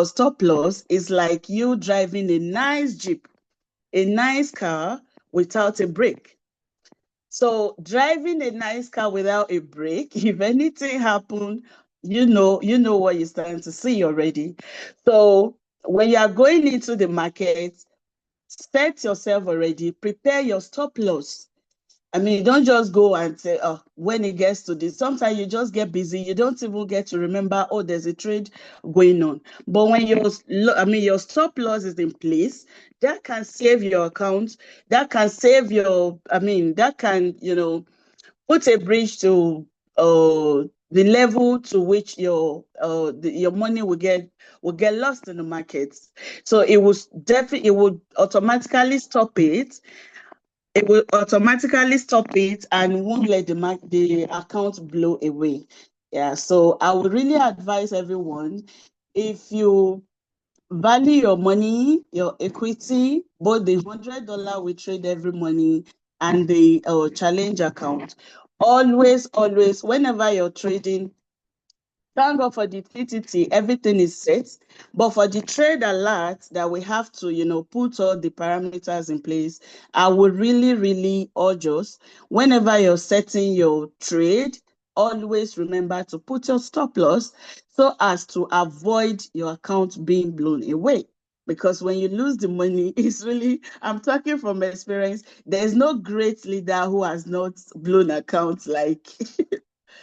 stop loss is like you driving a nice Jeep, a nice car without a brake. So driving a nice car without a brake, if anything happens, you know what you're starting to see already. So when you are going into the market, set yourself already, prepare your stop loss. I mean, don't just go and say, when it gets to this. Sometimes you just get busy. You don't even get to remember, there's a trade going on. But when your stop loss is in place, that can save your account. That can save that can, put a bridge to the level to which your money will get lost in the markets. So it would automatically stop it. It will automatically stop it and won't let the account blow away. Yeah, so I would really advise everyone, if you value your money, your equity, both the $100 we trade every morning and the challenge account, always, whenever you're trading, thank God for the TTT, everything is set. But for the trade alert that we have to, put all the parameters in place, I would really, really urge us, whenever you're setting your trade, always remember to put your stop loss so as to avoid your account being blown away. Because when you lose the money, it's really, I'm talking from experience, there's no great leader who has not blown accounts like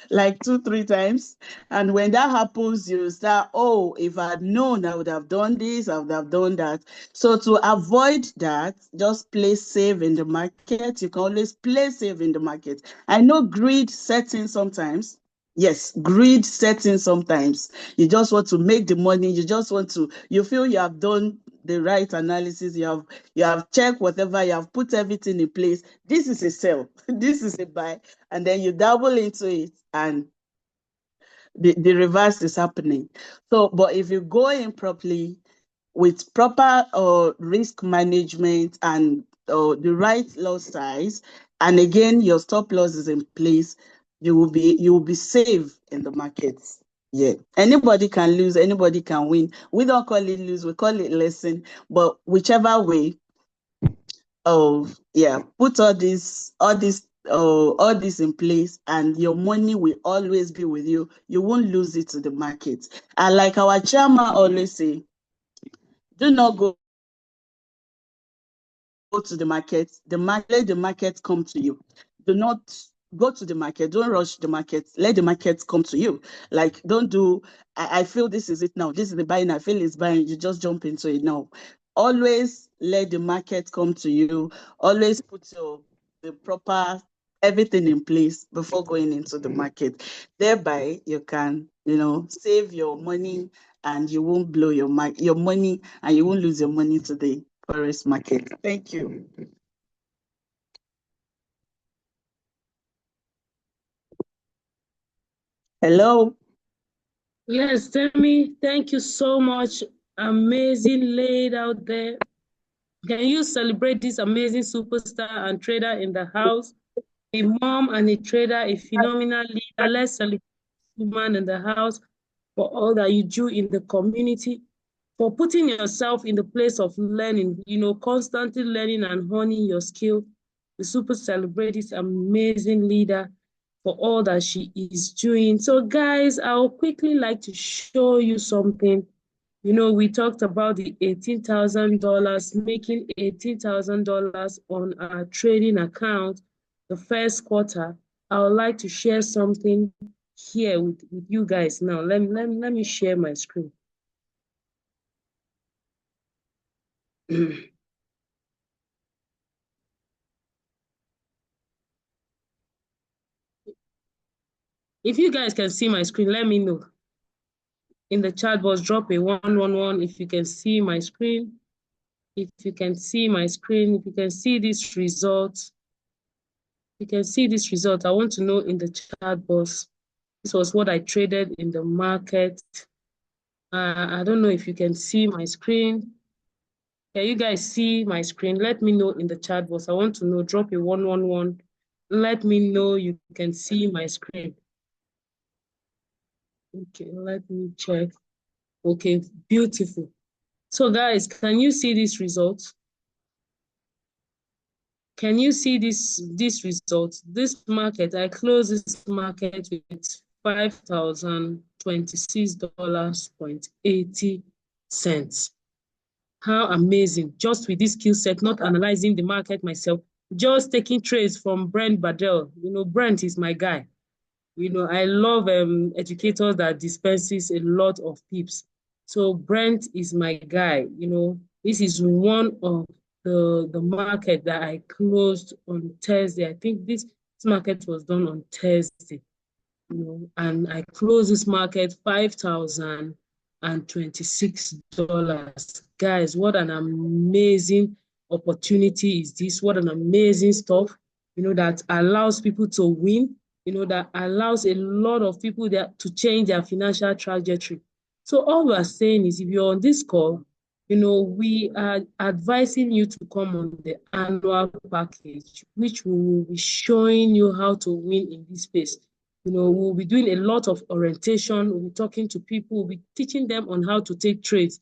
like 2-3 times. And when that happens, you start, oh, if I'd known, I would have done this, I would have done that. So to avoid that, just play safe in the market. You can always play safe in the market. I know greed sets in sometimes. Yes, greed sets in sometimes. You just want to make the money. You just want to, you feel you have done the right analysis. You have checked whatever, you have put everything in place. This is a sell. This is a buy. And then you dabble into it and the reverse is happening. So, but if you go in properly with proper risk management and the right loss size, and again, your stop loss is in place, you will be safe in the markets. Yeah, anybody can lose, anybody can win. We don't call it lose, we call it lesson. But whichever way, put all this in place, and your money will always be with you. You won't lose it to the market. And like our chairman always say, do not go to the market. Let the market come to you. Do not go to the market. Don't rush the market. Let the market come to you. Like, don't do, I feel this is it now. This is the buying. I feel it's buying. You just jump into it now. Always let the market come to you. Always put the proper everything in place before going into the market. Thereby, you can, save your money, and you won't blow your money, and you won't lose your money to the forex market. Thank you. Hello. Yes, Temi, thank you so much. Amazing laid out there. Can you celebrate this amazing superstar and trader in the house? A mom and a trader, a phenomenal leader. Let's celebrate this woman in the house for all that you do in the community, for putting yourself in the place of learning, constantly learning and honing your skill. The super celebrate this amazing leader for all that she is doing. So guys, I'll quickly like to show you something. We talked about the $18,000, making $18,000 on our trading account the first quarter. I would like to share something here with you guys now. Let me share my screen. If you guys can see my screen, let me know. In the chat box, drop a 111 if you can see my screen. If you can see my screen, if you can see this result. You can see this result. I want to know in the chat box. This was what I traded in the market. I don't know if you can see my screen. Can you guys see my screen? Let me know in the chat box. I want to know. Drop a 111. Let me know you can see my screen. Okay, let me check. Okay, beautiful. So guys, can you see this result? Can you see this result? This market, I closed this market with $5,026.80. How amazing. Just with this skill set, not analyzing the market myself, just taking trades from Brent Badel. Brent is my guy. I love educators that dispenses a lot of pips. So Brent is my guy. This is one of the market that I closed on Thursday. I think this market was done on Thursday. And I closed this market $5,026. Guys, what an amazing opportunity is this? What an amazing stuff, that allows people to win, that allows a lot of people to change their financial trajectory. So all we're saying is, if you're on this call, we are advising you to come on the annual package, which we will be showing you how to win in this space. We'll be doing a lot of orientation. We'll be talking to people. We'll be teaching them on how to take trades,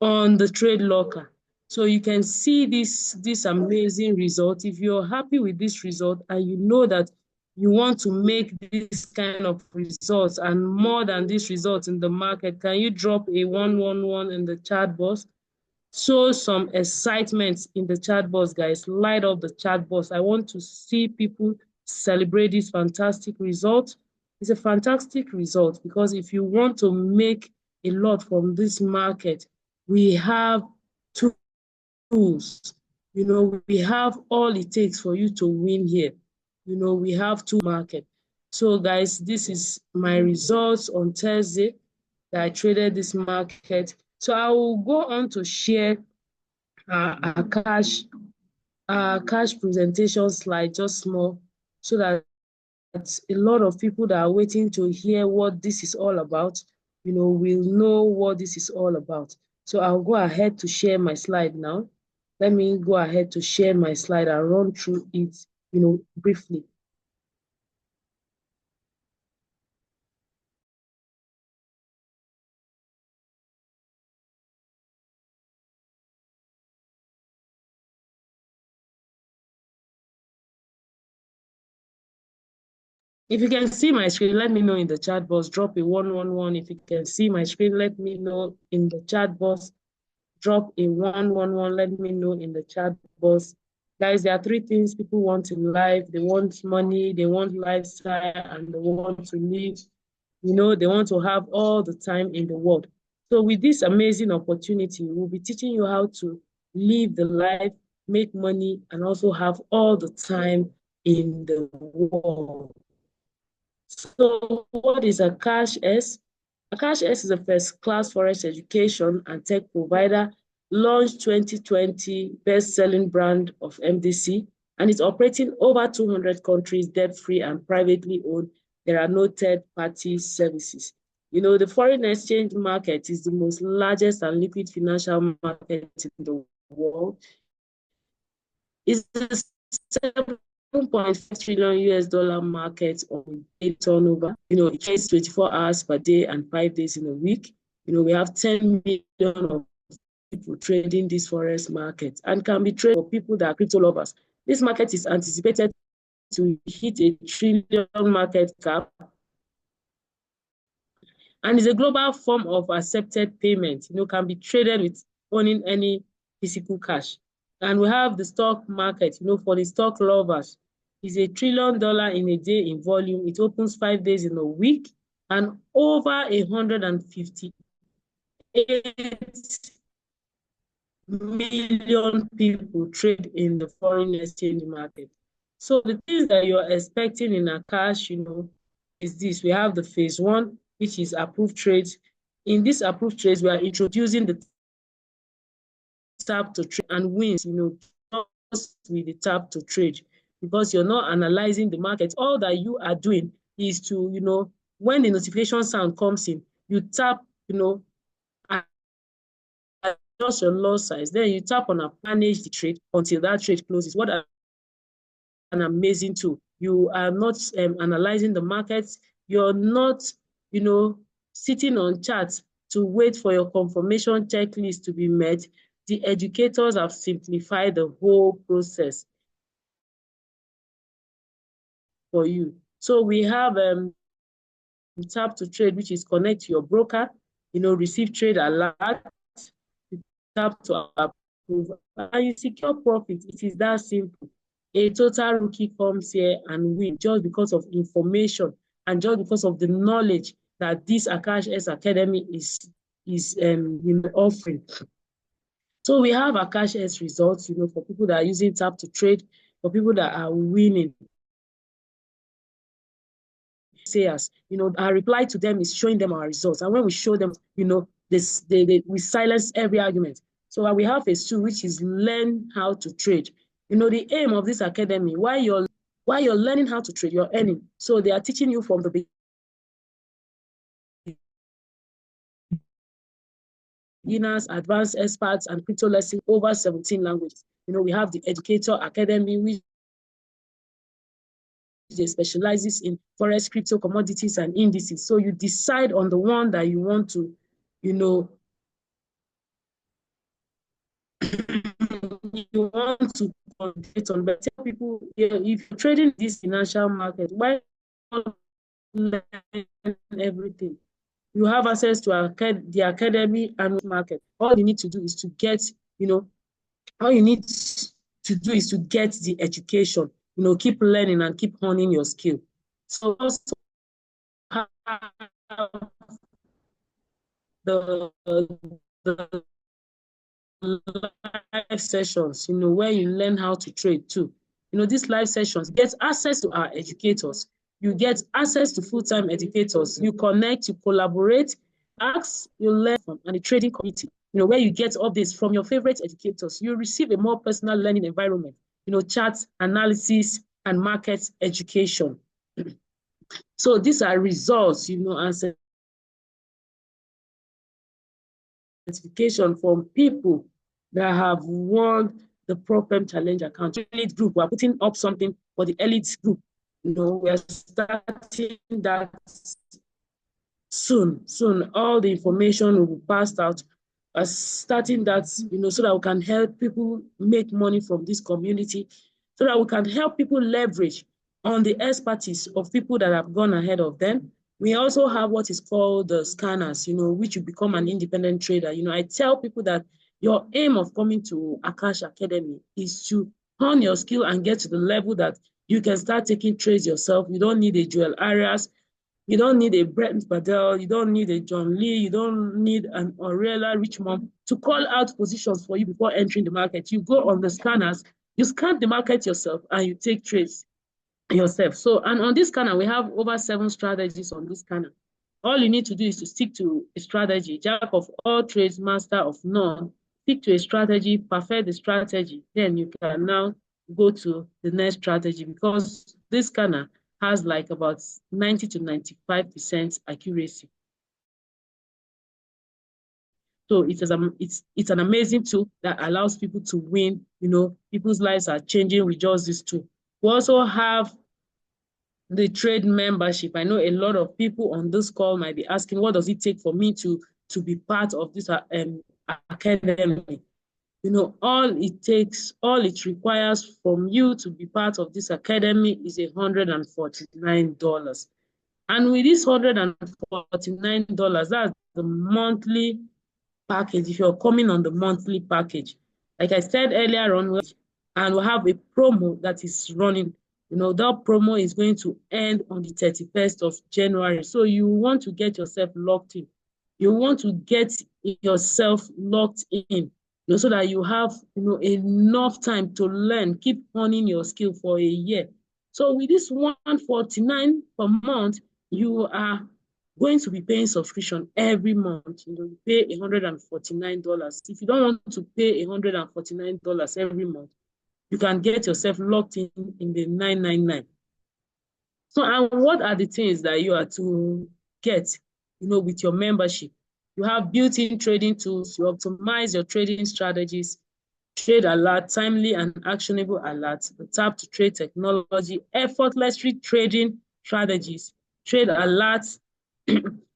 on the trade locker. So you can see this amazing result. If you're happy with this result and you know that you want to make this kind of results and more than these results in the market, can you drop a 111 in the chat box? Show some excitement in the chat box, guys. Light up the chat box. I want to see people celebrate this fantastic result. It's a fantastic result because if you want to make a lot from this market, we have tools. You know, we have all it takes for you to win here. You know, we have two market. So guys, this is my results on Thursday that I traded this market. So I will go on to share a cash presentation slide, just small, so that a lot of people that are waiting to hear what this is all about, you know, will know what this is all about. So I'll go ahead to share my slide now. Let me go ahead to share my slide and run through it, you know, briefly. If you can see my screen, let me know in the chat box. Drop a 111. If you can see my screen, let me know in the chat box. Drop a 111. Let me know in the chat box. Guys, there are three things people want in life. They want money, they want lifestyle, and they want to live. You know, they want to have all the time in the world. So with this amazing opportunity, we'll be teaching you how to live the life, make money, and also have all the time in the world. So what is Akash S? Akash S is a first-class forex education and tech provider, launched 2020, best-selling brand of MDC, and it's operating over 200 countries, debt-free and privately owned. There are no third-party services. You know, the foreign exchange market is the most largest and liquid financial market in the world. It's the 7.5 trillion US dollar market on daily turnover. You know, it trades 24 hours per day and 5 days in a week. You know, we have 10 million of people trading this forex market and can be traded for people that are crypto lovers. This market is anticipated to hit a $1 trillion market cap and is a global form of accepted payment. You know, can be traded with owning any physical cash. And we have the stock market, you know, for the stock lovers. It's $1 trillion in a day in volume. It opens 5 days in a week, and over 158 million people trade in the foreign exchange market. So the things that you're expecting in Akash, you know, is this. We have the phase one, which is approved trades. In this approved trades, we are introducing the tap to trade and wins, you know, just with the tap to trade, because you're not analyzing the market. All that you are doing is to, you know, when the notification sound comes in, you tap, you know, adjust your loss size. Then you tap on manage the trade until that trade closes. What an amazing tool. You are not analyzing the markets. You're not, you know, sitting on charts to wait for your confirmation checklist to be met. The educators have simplified the whole process for you. So we have tap to trade, which is connect to your broker, you know, receive trade alert, tap to approve, and you secure profit. It is that simple. A total rookie comes here and wins just because of information and just because of the knowledge that this Akash S Academy is you know, offering. So we have Akash S results, you know, for people that are using tap to trade, for people that are winning. Sayers, you know, our reply to them is showing them our results. And when we show them, you know, we silence every argument. So we have phase two, which is learn how to trade. You know, the aim of this academy, while you're learning how to trade, you're earning. So they are teaching you from the beginners, advanced experts, and crypto lesson over 17 languages. You know, we have the Educator Academy, which specializes in forex, crypto, commodities, and indices. So you decide on the one that you want to, you know, you want to concentrate on, but tell people, yeah, if you're trading this financial market, why not learn everything? You have access to the academy and market. All you need to do is to get, all you need to do is to get the education, keep learning and keep honing your skill. So also have the live sessions, where you learn how to trade too. These live sessions, get access to our educators. You get access to full-time educators. You connect, you collaborate, ask, you learn from, and the trading community, where you get updates from your favorite educators. You receive a more personal learning environment, charts, analysis, and market education. So these are results, and certification from people that have won the Propem Challenge account. Elite group, we're putting up something for the elite group. We're starting that soon. All the information will be passed out. Starting that, so that we can help people make money from this community, so that we can help people leverage on the expertise of people that have gone ahead of them. We also have what is called the scanners, which you become an independent trader. I tell people that your aim of coming to Akash Academy is to hone your skill and get to the level that you can start taking trades yourself. You don't need a Joel Arias. You don't need a Brent Badel. You don't need a John Lee. You don't need an Aurelia Richmond to call out positions for you before entering the market. You go on the scanners, you scan the market yourself, and you take trades yourself. So, and on this scanner, we have over 7 strategies on this scanner. All you need to do is to stick to a strategy. Jack of all trades, master of none. Stick to a strategy, perfect the strategy. Then you can now go to the next strategy, because this scanner has like about 90 to 95% accuracy. So it's an amazing tool that allows people to win. People's lives are changing with just this tool. We also have the trade membership. I know a lot of people on this call might be asking, what does it take for me to be part of this academy? All it requires from you to be part of this academy is $149. And with this $149, that's the monthly package. If you're coming on the monthly package, like I said earlier on, and we'll have a promo that is running. That promo is going to end on the 31st of January. So you want to get yourself locked in. You want to get yourself locked in, so that you have enough time to learn, keep honing your skill for a year. So with this $149 per month, you are going to be paying subscription every month. You pay $149. If you don't want to pay $149 every month, you can get yourself locked in the $999. So, and what are the things that you are to get, with your membership? You have built-in trading tools. You optimize your trading strategies, trade alert, timely and actionable alerts, the tap to trade technology, effortlessly trading strategies, trade alerts,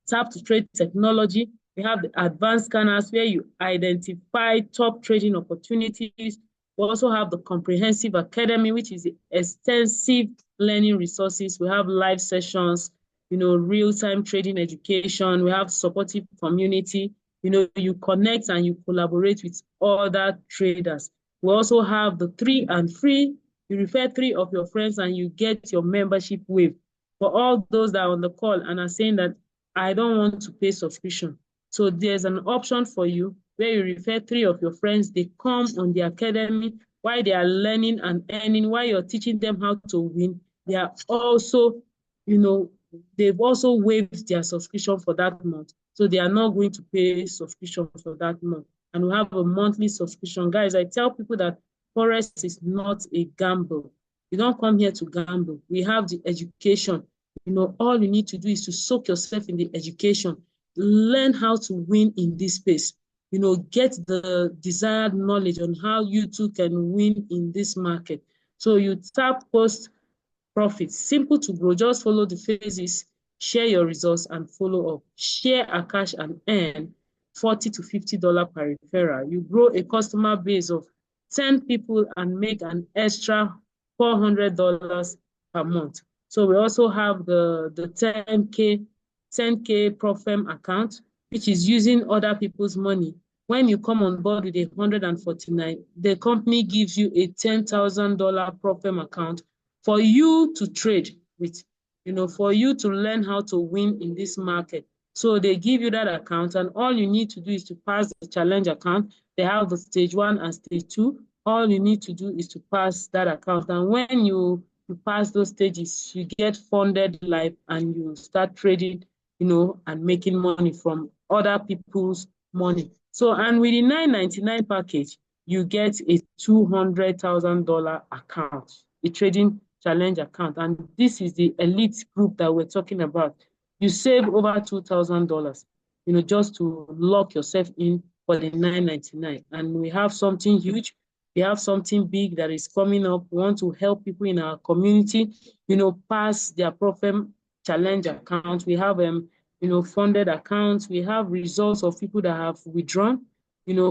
tap to trade technology. We have the advanced scanners where you identify top trading opportunities. We also have the comprehensive academy, which is extensive learning resources. We have live sessions, real-time trading education. We have supportive community. You connect and you collaborate with other traders. We also have the 3 and free. You refer 3 of your friends and you get your membership waived. For all those that are on the call and are saying that I don't want to pay subscription, so there's an option for you where you refer 3 of your friends. They come on the academy while they are learning and earning, while you're teaching them how to win. They are also, they've also waived their subscription for that month. So they are not going to pay subscription for that month. And we have a monthly subscription. Guys, I tell people that Forex is not a gamble. You don't come here to gamble. We have the education. All you need to do is to soak yourself in the education. Learn how to win in this space. Get the desired knowledge on how you too can win in this market. So you tap post profits. Simple to grow. Just follow the phases, share your results, and follow up. Share Akash and earn $40 to $50 per referral. You grow a customer base of 10 people and make an extra $400 per month. So we also have the 10K Profem account, which is using other people's money. When you come on board with 149, the company gives you a $10,000 Profem account for you to trade with, for you to learn how to win in this market. So they give you that account, and all you need to do is to pass the challenge account. They have the stage 1 and stage 2. All you need to do is to pass that account. And when you pass those stages, you get funded live and you start trading, and making money from other people's money. So, and with the $999 package, you get a $200,000 account, a trading challenge account. And this is the elite group that we're talking about. You save over $2,000, just to lock yourself in for the $999. And we have something huge. We have something big that is coming up. We want to help people in our community, pass their Profem challenge account. We have, funded accounts. We have results of people that have withdrawn,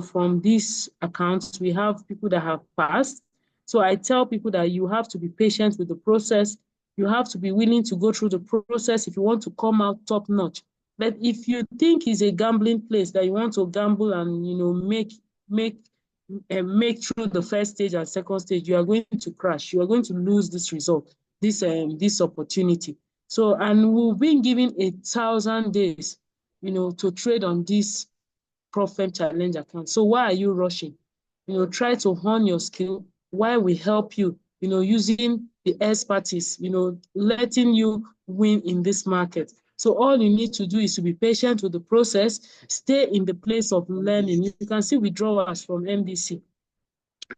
from these accounts. We have people that have passed. So I tell people that you have to be patient with the process. You have to be willing to go through the process if you want to come out top notch. But if you think it's a gambling place that you want to gamble and, make through the first stage and second stage, you are going to crash. You are going to lose this result, this opportunity. So, and we've been given 1,000 days, to trade on this Profem challenge account. So why are you rushing? Try to hone your skill while we help you, using the expertise, letting you win in this market. So all you need to do is to be patient with the process, stay in the place of learning. You can see withdrawals from MDC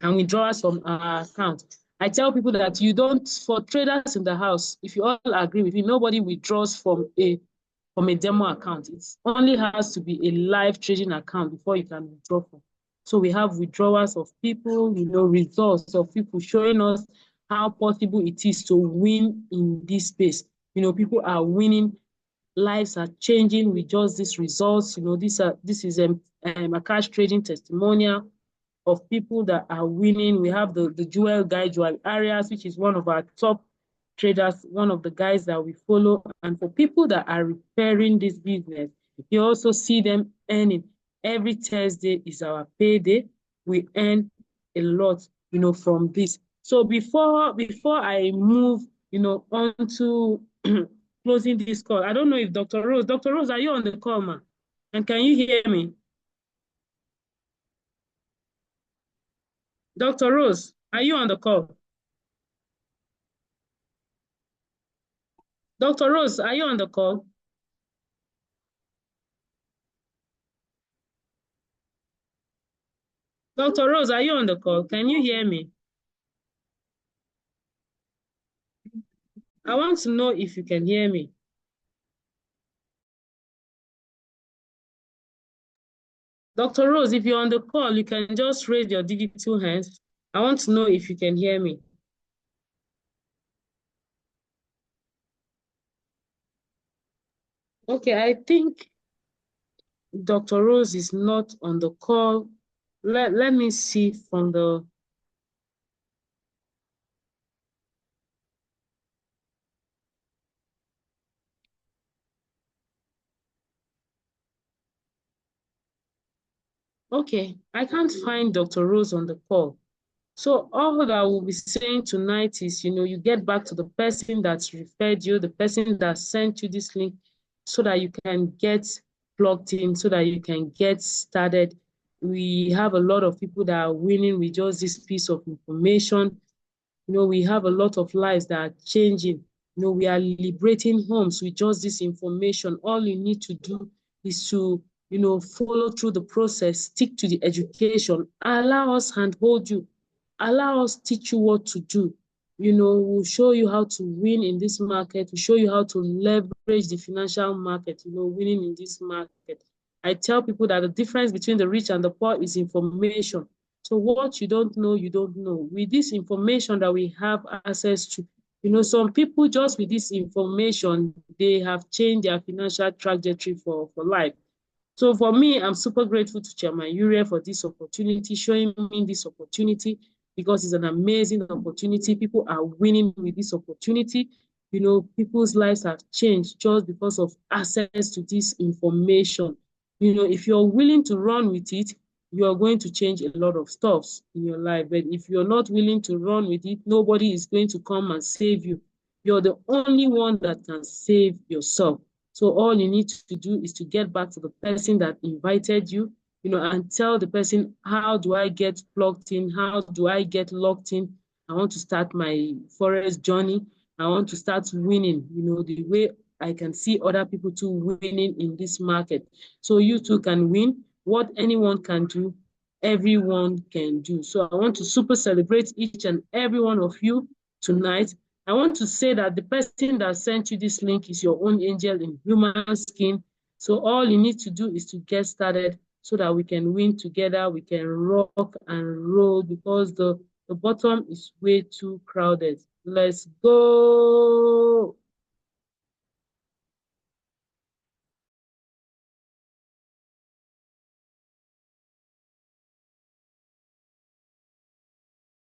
and withdrawals from our account. I tell people that you don't, for traders in the house, if you all agree with me, nobody withdraws from a demo account. It only has to be a live trading account before you can withdraw from. So we have withdrawals of people, results of people showing us how possible it is to win in this space. People are winning, lives are changing with just these results. This is a cash trading testimonial of people that are winning. We have the Joel Arias, which is one of our top traders, one of the guys that we follow. And for people that are repairing this business, you also see them earning. Every Thursday is our payday. We earn a lot, from this. So before I move, on to closing this call, I don't know if Dr. Rose, are you on the call, ma? And can you hear me? Dr. Rose, are you on the call? Dr. Rose, are you on the call? Dr. Rose, are you on the call? Can you hear me? I want to know if you can hear me. Dr. Rose, if you're on the call, you can just raise your digital hands. I want to know if you can hear me. Okay, I think Dr. Rose is not on the call. Let me see from the... Okay, I can't find Dr. Rose on the call. So all that I will be saying tonight is, you get back to the person that's referred you, the person that sent you this link, so that you can get plugged in, so that you can get started. We have a lot of people that are winning with just this piece of information. We have a lot of lives that are changing. We are liberating homes with just this information. All you need to do is to, follow through the process, stick to the education, allow us handhold you, allow us teach you what to do. We'll show you how to win in this market. We'll show you how to leverage the financial market, winning in this market. I tell people that the difference between the rich and the poor is information. So what you don't know, you don't know. With this information that we have access to, some people just with this information, they have changed their financial trajectory for life. So for me, I'm super grateful to Chairman Uriel for this opportunity, showing me this opportunity, because it's an amazing opportunity. People are winning with this opportunity. You know, people's lives have changed just because of access to this information. You know, if you're willing to run with it, you're going to change a lot of stuff in your life. But if you're not willing to run with it, nobody is going to come and save you. You're the only one that can save yourself. So all you need to do is to get back to the person that invited you, you know, and tell the person, how do I get plugged in? How do I get locked in? I want to start my Forex journey. I want to start winning, you know, the way I can see other people too winning in this market. So you too can win. What anyone can do, everyone can do. So I want to super celebrate each and every one of you tonight. I want to say that the person that sent you this link is your own angel in human skin. So all you need to do is to get started so that we can win together, we can rock and roll, because the bottom is way too crowded. Let's go.